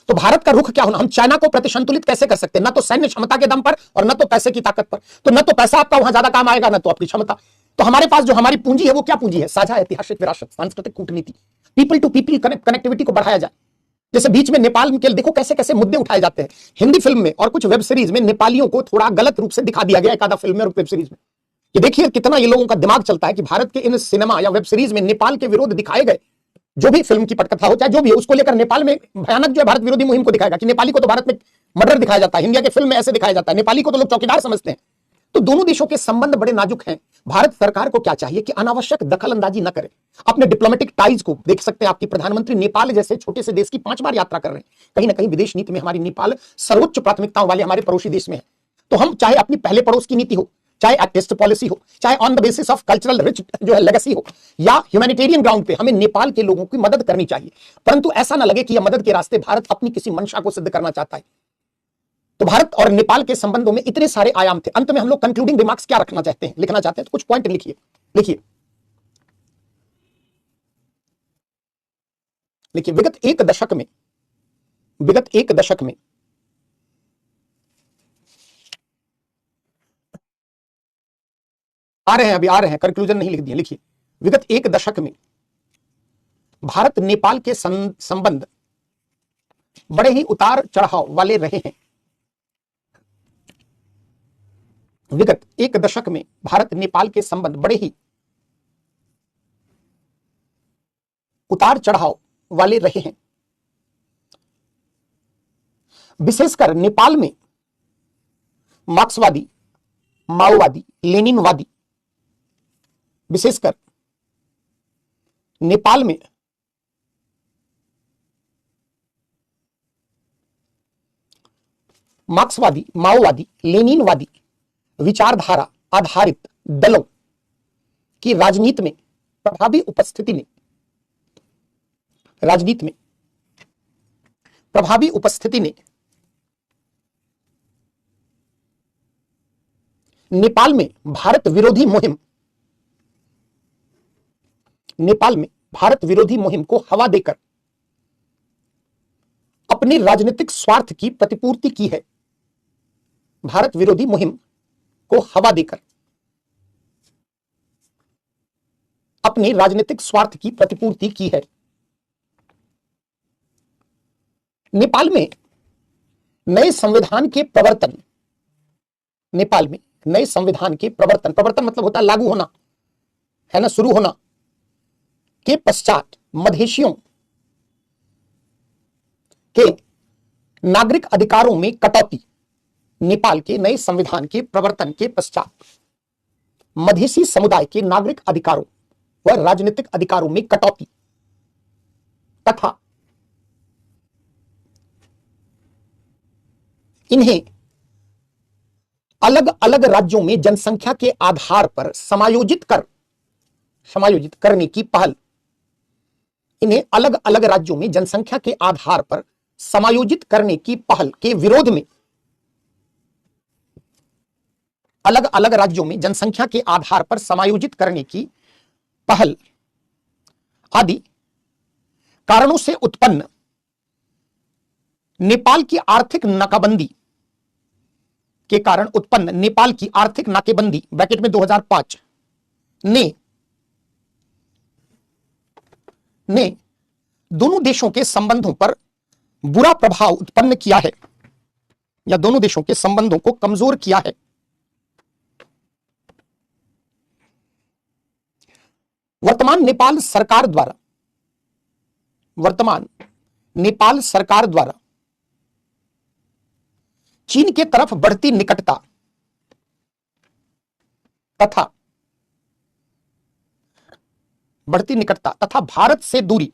तो भारत का रुख क्या होना, हम चाइना को प्रतिसंतुलित कैसे कर सकते हैं, ना तो सैन्य क्षमता के दम पर और ना तो पैसे की ताकत पर। तो ना तो पैसा आपका वहां ज्यादा काम आएगा, ना तो आपकी क्षमता। तो हमारे पास जो हमारी पूंजी है वो क्या पूंजी है, साझा ऐतिहासिक विरासत, सांस्कृतिक कूटनीति, पीपल टू पीपल कनेक्टिविटी को बढ़ाया जाए। जैसे बीच में नेपाल के देखो कैसे कैसे मुद्दे उठाए जाते हैं। हिंदी फिल्म में और कुछ वेब सीरीज में नेपालियों को थोड़ा गलत रूप से दिखा दिया गया, एक आधा फिल्म में और वेब सीरीज में। ये देखिए कितना ये लोगों का दिमाग चलता है कि भारत के इन सिनेमा या वेब सीरीज में नेपाल के विरोध दिखाए गए, जो भी फिल्म की पटकथा हो चाहे जो भी हो, उसको लेकर नेपाल में भयानक जो है भारत विरोधी मुहिम को दिखाएगा कि नेपाली को तो भारत में मर्डर दिखाया जाता है, इंडिया के फिल्म में ऐसे दिखाया जाता है, नेपाली को तो लोग चौकीदार समझते हैं। तो दोनों देशों के संबंध बड़े नाजुक हैं। भारत सरकार को क्या चाहिए कि अनावश्यक दखलंदाजी न करे, अपने डिप्लोमेटिक टाइज को देख सकते हैं। आपकी प्रधानमंत्री नेपाल जैसे छोटे से देश की 5 बार यात्रा कर रहे हैं। कहीं ना कहीं विदेश नीति में हमारी नेपाल सर्वोच्च प्राथमिकताओं वाले हमारे पड़ोसी देश में है। तो हम चाहे अपनी पहले पड़ोस की नीति हो, चाहे एक्टिस्ट पॉलिसी हो, चाहे on the basis of cultural rich जो है लेगेसी हो, या ह्यूमैनिटेरियन ग्राउंड पे, हमें नेपाल के लोगों की मदद करनी चाहिए। परंतु ऐसा ना लगे कि यह मदद के रास्ते भारत अपनी किसी मंशा को सिद्ध करना चाहता है। तो भारत और नेपाल के संबंधों में इतने सारे आयाम थे। अंत में हम लोग कंक्लूडिंग रिमार्क्स क्या रखना चाहते हैं, लिखना चाहते हैं, तो कुछ पॉइंट लिखिए। लिखिए लिखिए विगत एक दशक में आ रहे हैं, अभी आ रहे हैं, कंक्लूजन नहीं लिख दिए। लिखिए विगत एक दशक में भारत नेपाल के संबंध बड़े ही उतार चढ़ाव वाले रहे हैं। विगत एक दशक में भारत नेपाल के संबंध बड़े ही उतार चढ़ाव वाले रहे हैं। विशेषकर नेपाल में मार्क्सवादी, माओवादी, लेनिनवादी, विशेषकर नेपाल में मार्क्सवादी, माओवादी, लेनिनवादी विचारधारा आधारित दलों की राजनीति में प्रभावी उपस्थिति ने नेपाल में भारत विरोधी मुहिम को हवा देकर अपने राजनीतिक स्वार्थ की प्रतिपूर्ति की है। भारत विरोधी मुहिम को हवा देकर अपने राजनीतिक स्वार्थ की प्रतिपूर्ति की है। नेपाल में नए संविधान के प्रवर्तन, प्रवर्तन मतलब होता है लागू होना, है ना, शुरू होना के पश्चात मधेशियों के नागरिक अधिकारों में कटौती। नेपाल के नए संविधान के प्रवर्तन के पश्चात मधेसी समुदाय के नागरिक अधिकारों व राजनीतिक अधिकारों में कटौती तथा इन्हें अलग अलग राज्यों में जनसंख्या के आधार पर समायोजित करने की पहल, इन्हें अलग अलग राज्यों में जनसंख्या के आधार पर समायोजित करने की पहल के विरोध में, अलग अलग राज्यों में जनसंख्या के आधार पर समायोजित करने की पहल आदि कारणों से उत्पन्न नेपाल की आर्थिक नाकाबंदी के कारण उत्पन्न नेपाल की आर्थिक नाकेबंदी ब्रैकेट में 2005 ने दोनों देशों के संबंधों पर बुरा प्रभाव उत्पन्न किया है या दोनों देशों के संबंधों को कमजोर किया है। वर्तमान नेपाल सरकार द्वारा चीन के तरफ बढ़ती निकटता तथा भारत से दूरी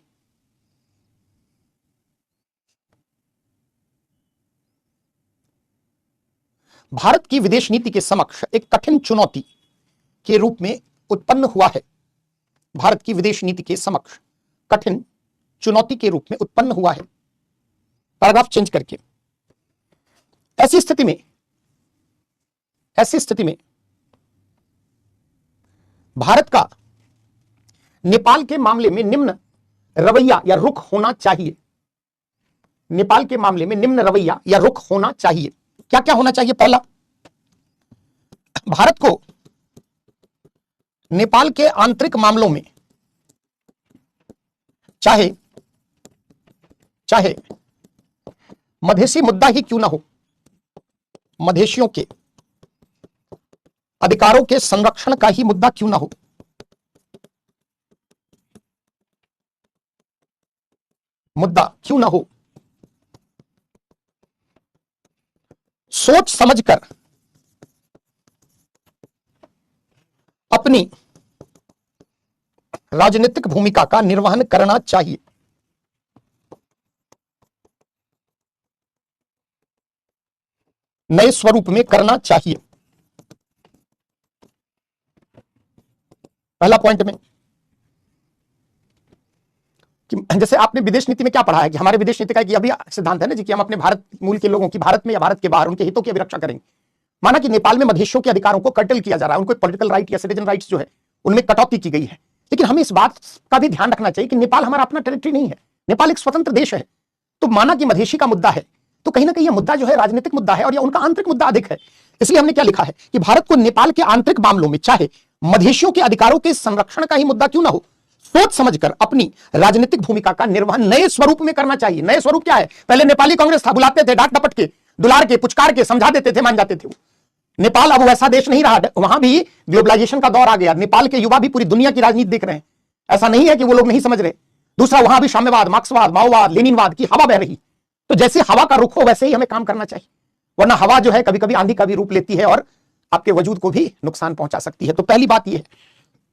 भारत की विदेश नीति के समक्ष एक कठिन चुनौती के रूप में उत्पन्न हुआ है। भारत की विदेश नीति के समक्ष कठिन चुनौती के रूप में उत्पन्न हुआ है। पैराग्राफ चेंज करके ऐसी स्थिति में भारत का नेपाल के मामले में निम्न रवैया या रुख होना चाहिए। नेपाल के मामले में निम्न रवैया या रुख होना चाहिए। क्या क्या होना चाहिए? पहला, भारत को नेपाल के आंतरिक मामलों में चाहे मधेसी मुद्दा ही क्यों ना हो, मधेशियों के अधिकारों के संरक्षण का ही मुद्दा क्यों ना हो, सोच समझकर अपनी राजनीतिक भूमिका का निर्वहन करना चाहिए। नए स्वरूप में करना चाहिए। पहला पॉइंट में कि जैसे आपने विदेश नीति में क्या पढ़ा है कि हमारे विदेश नीति का कि अभी सिद्धांत है ना जी कि हम अपने भारत मूल के लोगों की भारत में या भारत के बाहर उनके हितों की रक्षा करेंगे। माना कि नेपाल में मधेशियों के अधिकारों को कर्टल किया जा रहा है, उनको पॉलिटिकल राइट या सिटीजन राइट्स जो है उनमें कटौती की गई है, लेकिन हमें इस बात का भी ध्यान रखना चाहिए कि नेपाल हमारा अपना टेरिटरी नहीं है, नेपाल एक स्वतंत्र देश है। तो माना कि मधेशी का मुद्दा है तो कहीं ना कहीं यह मुद्दा जो है राजनीतिक मुद्दा है और यह उनका आंतरिक मुद्दा अधिक है। इसलिए हमने क्या लिखा है कि भारत को नेपाल के आंतरिक मामलों में चाहे मधेशियों के अधिकारों के संरक्षण का ही मुद्दा क्यों ना हो, सोच समझकर अपनी राजनीतिक भूमिका का निर्वहन नए स्वरूप में करना चाहिए। नए स्वरूप क्या है? पहले नेपाली कांग्रेस था, बुलाते थे, डांट डपट के, दुलार के, पुचकार के, समझा देते थे, मान जाते थे। नेपाल अब वैसा देश नहीं रहा, वहां भी ग्लोबलाइजेशन का दौर आ गया। नेपाल के युवा भी पूरी दुनिया की राजनीति देख रहे हैं, ऐसा नहीं है कि वो लोग नहीं समझ रहे। दूसरा, वहां भी साम्यवाद, मार्क्सवाद, माओवाद, लेनिनवाद की हवा बह रही। तो जैसे हवा का रुख हो वैसे ही हमें काम करना चाहिए, वरना हवा जो है कभी कभी आंधी का भी रूप लेती है और आपके वजूद को भी नुकसान पहुंचा सकती है। तो पहली बात यह है,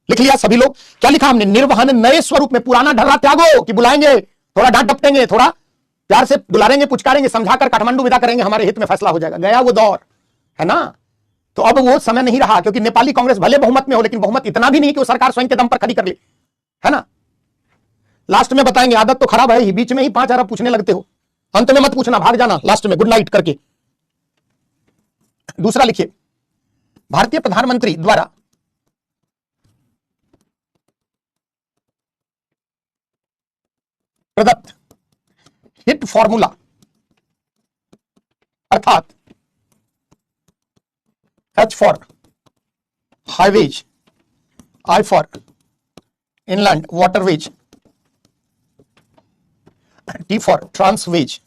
लिख लिया सभी लोग? क्या लिखा हमने? निर्वहन नए स्वरूप में, पुराना ढर्रा त्यागो कि बुलाएंगे, थोड़ा डांट डपटेंगे, थोड़ा प्यार से दुलारेंगे, पुचकारेंगे, समझाकर काठमांडू विदा करेंगे, हमारे हित में फैसला हो जाएगा। गया वो दौर, है ना? तो अब वो समय नहीं रहा, क्योंकि नेपाली कांग्रेस भले बहुमत में हो लेकिन बहुमत इतना भी नहीं कि वो सरकार स्वयं के दम पर खड़ी कर ले, है ना? लास्ट में बताएंगे, आदत तो खराब है ही, बीच में ही 5 अरब पूछने लगते हो, अंत में मत पूछना, भाग जाना लास्ट में गुड नाइट करके। दूसरा लिखिए, भारतीय प्रधानमंत्री द्वारा प्रदत्त हिट फॉर्मूला अर्थात H for highways, I for inland waterways, T for transways,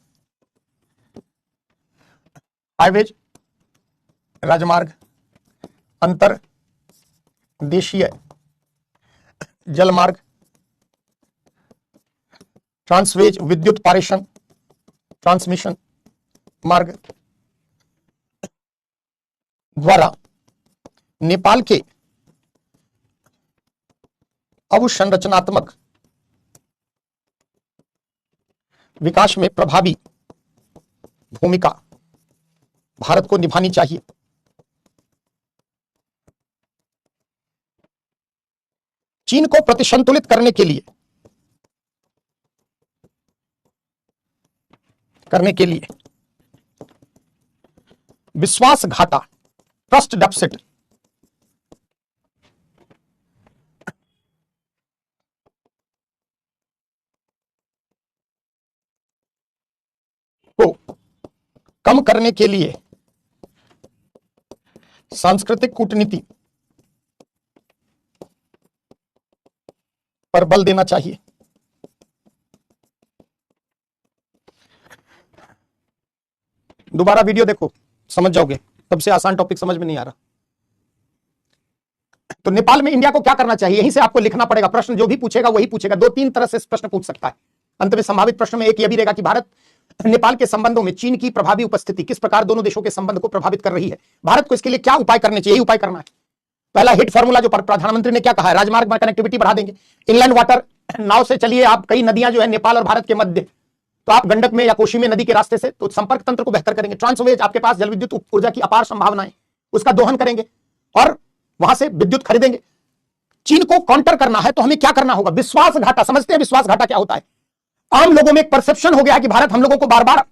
highways राजमार्ग, अंतर देशीय जलमार्ग, ट्रांसवेज विद्युत पारेषण, ट्रांसमिशन मार्ग द्वारा नेपाल के अवसंरचनात्मक विकास में प्रभावी भूमिका भारत को निभानी चाहिए। चीन को प्रतिसंतुलित करने के लिए विश्वास घाटा, ट्रस्ट डेफिसिट को कम करने के लिए सांस्कृतिक कूटनीति पर बल देना चाहिए। दोबारा वीडियो देखो, समझ जाओगे, सबसे आसान टॉपिक समझ में नहीं आ रहा। तो नेपाल में इंडिया को क्या करना चाहिए, यहीं से आपको लिखना पड़ेगा। प्रश्न जो भी पूछेगा वही पूछेगा, 2-3 तरह से प्रश्न पूछ सकता है। अंत में संभावित प्रश्न में एक यह भी रहेगा कि भारत नेपाल के संबंधों में चीन की प्रभावी उपस्थिति किस प्रकार दोनों देशों के संबंध को प्रभावित कर रही है, भारत को इसके लिए क्या उपाय करने चाहिए, यही उपाय करना है। पहला हिट फॉर्मूला जो प्रधानमंत्री ने क्या कहा है, राजमार्ग में कनेक्टिविटी बढ़ा देंगे, इनलैंड वाटर, नाव से चलिए आप, कई नदियां जो है नेपाल और भारत के मध्य, तो आप गंडक में या कोशी में नदी के रास्ते से तो संपर्क तंत्र को बेहतर करेंगे। ट्रांसवेज, आपके पास जल विद्युत ऊर्जा की अपार संभावनाएं, उसका दोहन करेंगे और वहां से विद्युत खरीदेंगे। चीन को काउंटर करना है तो हमें क्या करना होगा, विश्वास घाटा। समझते हैं विश्वास घाटा क्या होता है? आम लोगों में एक परसेप्शन हो गया है कि भारत हम लोगों को बार बार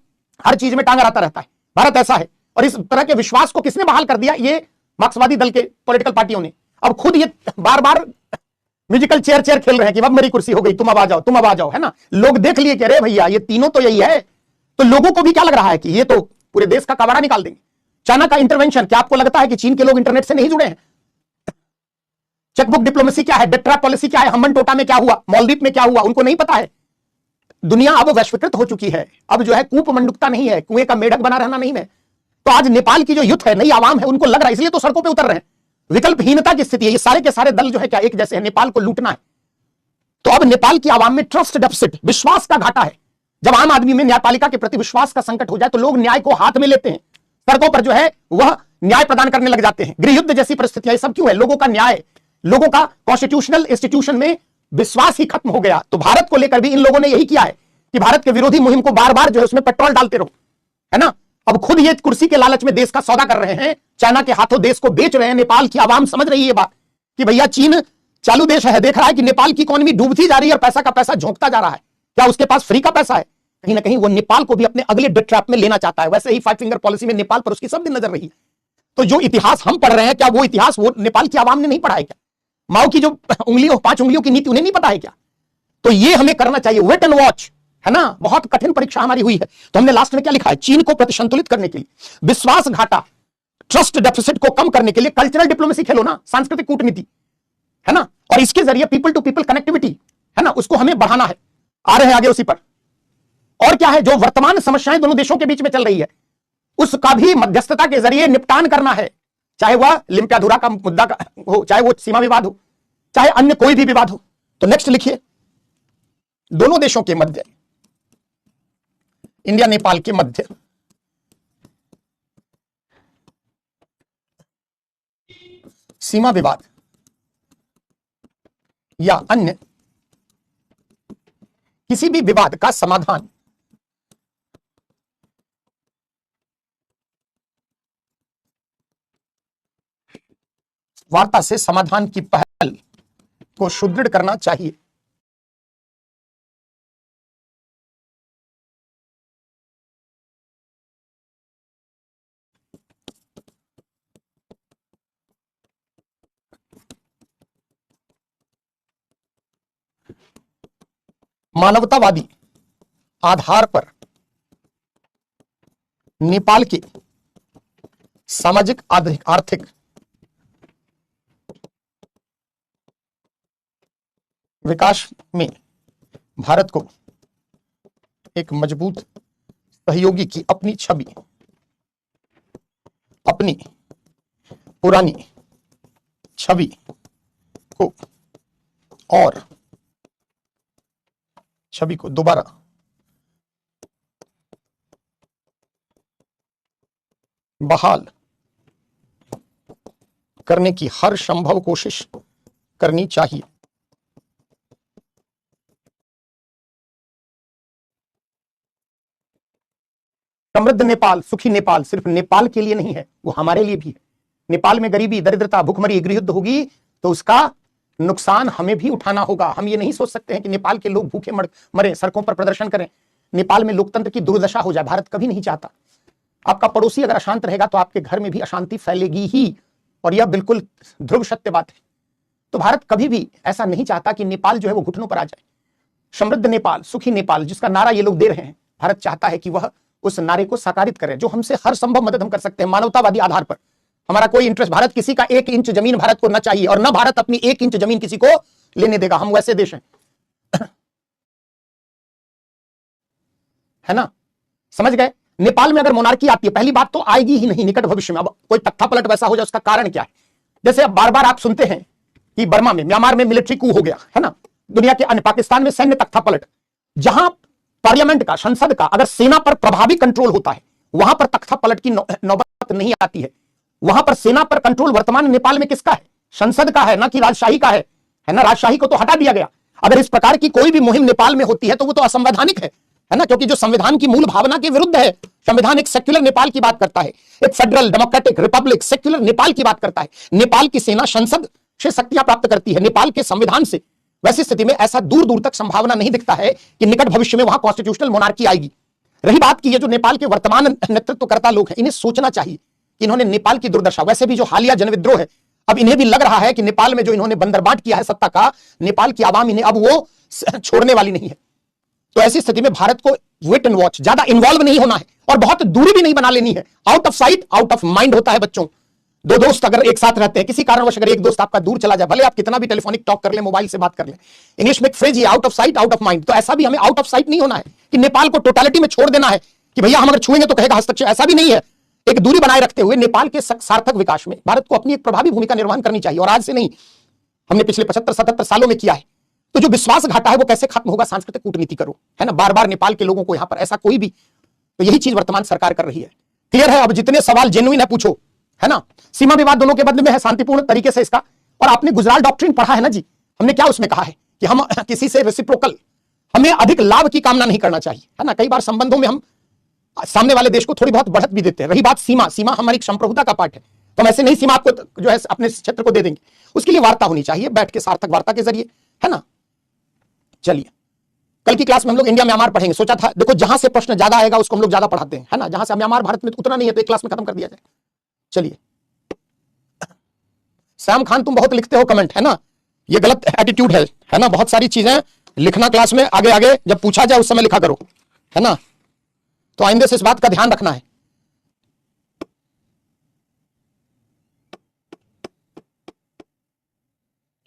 हर चीज में टांग अड़ाता रहता है, भारत ऐसा है। और इस तरह के विश्वास को किसने बहाल कर दिया? ये मार्क्सवादी दल के पॉलिटिकल पार्टियों ने। अब खुद ये बार बार म्यूजिकल चेयर खेल रहे हैं कि अब मेरी कुर्सी हो गई, तुम अब आ जाओ, तुम अब आ जाओ, है ना? लोग देख लिए कि अरे भैया ये तीनों तो यही है। तो लोगों को भी क्या लग रहा है कि ये तो पूरे देश का कबाड़ा निकाल देंगे। चाइना का इंटरवेंशन, क्या आपको लगता है कि चीन के लोग इंटरनेट से नहीं जुड़े हैं? चेकबुक डिप्लोमेसी क्या है, डेट ट्रैप पॉलिसी क्या है, हम्बन टोटा में क्या हुआ, मालदीव में क्या हुआ, उनको नहीं पता है। दुनिया अब वैश्वीकृत हो चुकी है, अब जो है कूप मंडुकता नहीं है, कुएं का मेढक बना रहना नहीं है। तो आज नेपाल की जो युद्ध है, नई आवाम है, उनको लग रहा है, इसलिए तो सड़कों पे उतर रहे हैं। विकल्पहीनता की स्थिति है, ये सारे के सारे दल जो है क्या एक जैसे है, नेपाल को लूटना है। तो अब नेपाल की आवाम में ट्रस्ट डेफिसिट, विश्वास का घाटा है। जब आम आदमी में न्यायपालिका के प्रति विश्वास का संकट हो जाए तो लोग न्याय को हाथ में लेते हैं, सड़कों पर जो है वह न्याय प्रदान करने लग जाते हैं। गृह युद्ध जैसी परिस्थितियां, सब क्यों है? लोगों का न्याय, लोगों का कॉन्स्टिट्यूशनल इंस्टीट्यूशन में विश्वास ही खत्म हो गया। तो भारत को लेकर भी इन लोगों ने यही किया है कि भारत के विरोधी मुहिम को बार बार जो है उसमें पेट्रोल डालते रहो, है ना? अब खुद ये कुर्सी के लालच में देश का सौदा कर रहे हैं, चाइना के हाथों देश को बेच रहे हैं। नेपाल की आवाम समझ रही है ये बात कि भैया चीन चालू देश है, देख रहा है कि नेपाल की इकोनॉमी डूबती जा रही है और पैसा का पैसा झोंकता जा रहा है। क्या उसके पास फ्री का पैसा है? कहीं ना कहीं वो नेपाल को भी अपने अगले डेट ट्रैप में लेना चाहता है। वैसे ही 5 फिंगर पॉलिसी में नेपाल पर उसकी सब दिन नजर रही है। तो जो इतिहास हम पढ़ रहे हैं, क्या वो इतिहास वो नेपाल की आवाम ने नहीं पढ़ा है क्या? माओ की जो उंगलियों 5 उंगलियों की नीति उन्हें नहीं पता है क्या? तो ये हमें करना चाहिए, वेट एंड वॉच, है ना। बहुत कठिन परीक्षा हमारी हुई है। तो हमने लास्ट में क्या लिखा है? चीन को प्रतिसंतुलित करने के लिए, विश्वास घाटा, ट्रस्ट डेफिसिट को कम करने के लिए कल्चरल डिप्लोमेसी खेलो ना, सांस्कृतिक कूटनीति, है ना। और इसके जरिए पीपल टू पीपल कनेक्टिविटी, है ना, उसको हमें बढ़ाना है। आ रहे हैं आगे उसी पर। और क्या है, जो वर्तमान समस्याएं दोनों देशों के बीच में चल रही है, उसका भी मध्यस्थता के जरिए निपटान करना है। चाहे वह लिम्पियाधुरा का मुद्दा का हो, चाहे वो सीमा विवाद हो, चाहे अन्य कोई भी विवाद हो। तो नेक्स्ट लिखिए, दोनों देशों के मध्य, इंडिया नेपाल के मध्य सीमा विवाद या अन्य किसी भी विवाद का समाधान वार्ता से समाधान की पहल को सुदृढ़ करना चाहिए। मानवतावादी आधार पर नेपाल के सामाजिक आर्थिक विकास में भारत को एक मजबूत सहयोगी की अपनी छवि, अपनी पुरानी छवि को और छवि को दोबारा बहाल करने की हर संभव कोशिश करनी चाहिए। समृद्ध नेपाल, सुखी नेपाल सिर्फ नेपाल के लिए नहीं है, वो हमारे लिए भी है। नेपाल में गरीबी, दरिद्रता, भुखमरी, गृहयुद्ध होगी तो उसका नुकसान हमें भी उठाना होगा। हम ये नहीं सोच सकते हैं कि नेपाल के लोग भूखे मरे, सड़कों पर प्रदर्शन करें, नेपाल में लोकतंत्र की दुर्दशा हो जाए। भारत कभी नहीं चाहता। आपका पड़ोसी अगर अशांत रहेगा तो आपके घर में भी अशांति फैलेगी ही, और यह बिल्कुल ध्रुव सत्य बात है। तो भारत कभी भी ऐसा नहीं चाहता कि नेपाल जो है वो घुटनों पर आ जाए। समृद्ध नेपाल, सुखी नेपाल, जिसका नारा ये लोग दे रहे हैं, भारत चाहता है कि वह उस नारे को साकारित करे। जो हमसे हर संभव मदद हम कर सकते हैं मानवतावादी आधार पर। हमारा कोई इंटरेस्ट, भारत किसी का 1 इंच जमीन भारत को न चाहिए, और न भारत अपनी 1 इंच जमीन किसी को लेने देगा। हम वैसे देश हैं, है ना, समझ गए। नेपाल में अगर मोनार्की आती है, पहली बात तो आएगी ही नहीं निकट भविष्य में। अब कोई तख्ता पलट वैसा हो जाए, उसका कारण क्या है? जैसे अब बार बार आप सुनते हैं कि बर्मा में, म्यांमार में मिलिट्री कू हो गया, है ना, दुनिया के अन्य, पाकिस्तान में सैन्य तख्ता पलट। जहां पार्लियामेंट का, संसद का अगर सेना पर प्रभावी कंट्रोल होता है, वहां पर तख्ता पलट की नौबत नहीं आती है। वहां पर सेना पर कंट्रोल वर्तमान नेपाल में किसका है? संसद का है, ना कि राजशाही का है ना। राजशाही को तो हटा दिया गया। अगर इस प्रकार की कोई भी मुहिम नेपाल में होती है तो वो तो असंवैधानिक है ना, क्योंकि जो संविधान की मूल भावना के विरुद्ध है। संविधान एक सेक्युलर नेपाल की बात करता है, एक federal democratic Republic secular Nepal की बात करता है। नेपाल की सेना संसद से शक्तियां प्राप्त करती है, नेपाल के संविधान से। वैसी स्थिति में ऐसा दूर दूर तक संभावना नहीं दिखता है कि निकट भविष्य में वहां कॉन्स्टिट्यूशनल मोनार्की आएगी। रही बात की ये जो नेपाल के वर्तमान नेतृत्वकर्ता लोग हैं, इन्हें सोचना चाहिए कि इन्होंने नेपाल की दुर्दशा, वैसे भी जो हालिया जनविद्रोह है, अब इन्हें भी लग रहा है कि नेपाल में जो इन्होंने बंदरबाट किया है सत्ता का, नेपाल की आवाम इन्हें अब वो छोड़ने वाली नहीं है। तो ऐसी स्थिति में भारत को वेट एंड वॉच, ज्यादा इन्वॉल्व नहीं होना है और बहुत दूरी भी नहीं बना लेनी है। Out of sight out of mind होता है बच्चों। 2 दोस्त अगर एक साथ रहते हैं, किसी कारणवश अगर एक दोस्त आपका दूर चला जाए, भले आप कितना भी टेलीफोनिक टॉक कर ले, मोबाइल से बात कर ले, इंग्लिश में एक फ्रेज है out of sight out of mind. तो ऐसा भी हमें आउट ऑफ साइट नहीं होना है कि नेपाल को टोटलिटी में छोड़ देना है कि भैया हम अगर छुएंगे तो कहेगा हस्तक्षेप, ऐसा भी नहीं है। एक दूरी बनाए रखते हुए नेपाल के सार्थक विकास में भारत को अपनी एक प्रभावी भूमिका निर्वहन करनी चाहिए। और आज से नहीं, हमने पिछले 75-77 सालों में किया है। तो जो विश्वास घाटा है वो कैसे खत्म होगा? सांस्कृतिक कूटनीति करो, है ना, बार बार नेपाल के लोगों को यहां पर ऐसा कोई भी, तो यही चीज वर्तमान सरकार कर रही है। क्लियर है? अब जितने सवाल जेन्युइन है पूछो, है ना। सीमा विवाद दोनों के बदले में है, शांतिपूर्ण तरीके से इसका। और आपने गुजराल डॉक्ट्रिन पढ़ा है ना जी, हमने क्या उसमें कहा है कि हम किसी से रेसिप्रोकल, हमें अधिक लाभ की कामना नहीं करना चाहिए, है ना। कई बार संबंधों में हम सामने वाले देश को थोड़ी बहुत बढ़त भी देते हैं। रही बात सीमा, सीमा हमारी संप्रभुता का पार्ट है। तो हम ऐसे नहीं सीमा आपको जो है अपने क्षेत्र को दे देंगे, उसके लिए वार्ता होनी चाहिए, बैठ के सार्थक वार्ता के जरिए, है ना। चलिए कल की क्लास में हम लोग इंडिया म्यांमार पढ़ेंगे। सोचा था देखो जहां से प्रश्न ज्यादा आएगा उसको हम लोग ज्यादा पढ़ाते हैं, है ना। जहां से म्यांमार भारत में उतना नहीं है तो एक क्लास में खत्म कर दिया जाए। चलिए श्याम खान तुम बहुत लिखते हो कमेंट, है ना, ये गलत एटीट्यूड है ना। बहुत सारी चीजें लिखना क्लास में आगे आगे जब पूछा जाए उस समय लिखा करो, है ना। तो आइंदे से इस बात का ध्यान रखना है।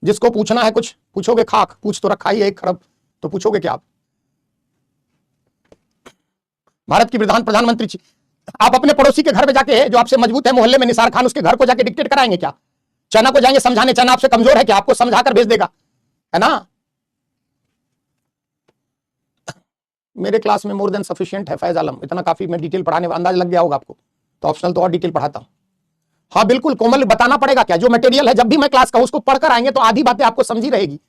जिसको पूछना है कुछ पूछोगे खाक, पूछ तो रखा ही है 1 खरब, तो पूछोगे क्या आप। भारत की प्रधानमंत्री आप अपने पड़ोसी के घर में जाके जो आपसे मजबूत है मोहल्ले में निसार खान, उसके घर को जाके डिक्टेट कराएंगे क्या? चाइना को जाएंगे समझाने? चाइना आपसे कमजोर है क्या? आपको समझाकर भेज देगा, है ना। मेरे क्लास में मोर देन सफिशिएंट है फैज आलम, इतना काफी। मैं डिटेल पढ़ाने अंदाज लग गया होगा आपको, तो ऑप्शनल तो और डिटेल पढ़ाता हूं। हाँ बिल्कुल कोमल, बताना पड़ेगा क्या जो मटेरियल है। जब भी मैं क्लास का उसको पढ़कर आएंगे तो आधी बातें आपको समझी रहेगी।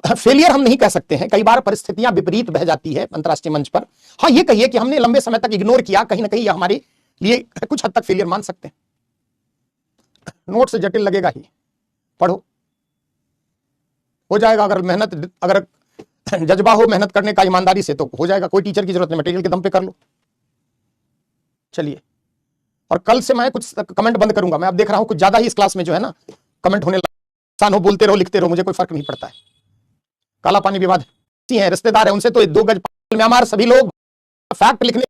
फेलियर हम नहीं कह सकते हैं, कई बार परिस्थितियां विपरीत बह जाती है अंतरराष्ट्रीय मंच पर। हाँ ये कहिए कि हमने लंबे समय तक इग्नोर किया, कहीं ना कहीं यह हमारे लिए कुछ हद तक फेलियर मान सकते हैं। नोट से जटिल लगेगा ही, पढ़ो हो जाएगा। अगर मेहनत, अगर जज्बा हो मेहनत करने का ईमानदारी से तो हो जाएगा। कोई टीचर की जरूरत नहीं, मटेरियल के दम पे कर लो। चलिए और कल से मैं कुछ कमेंट बंद करूंगा। मैं अब देख रहा हूं कुछ ज्यादा ही इस क्लास में जो है ना कमेंट होने लगा। हो बोलते रहो लिखते रहो, मुझे कोई फर्क नहीं पड़ता है। काला पानी विवाद है, रिश्तेदार है, उनसे तो 2 गज म्यांमार, सभी लोग फैक्ट लिखने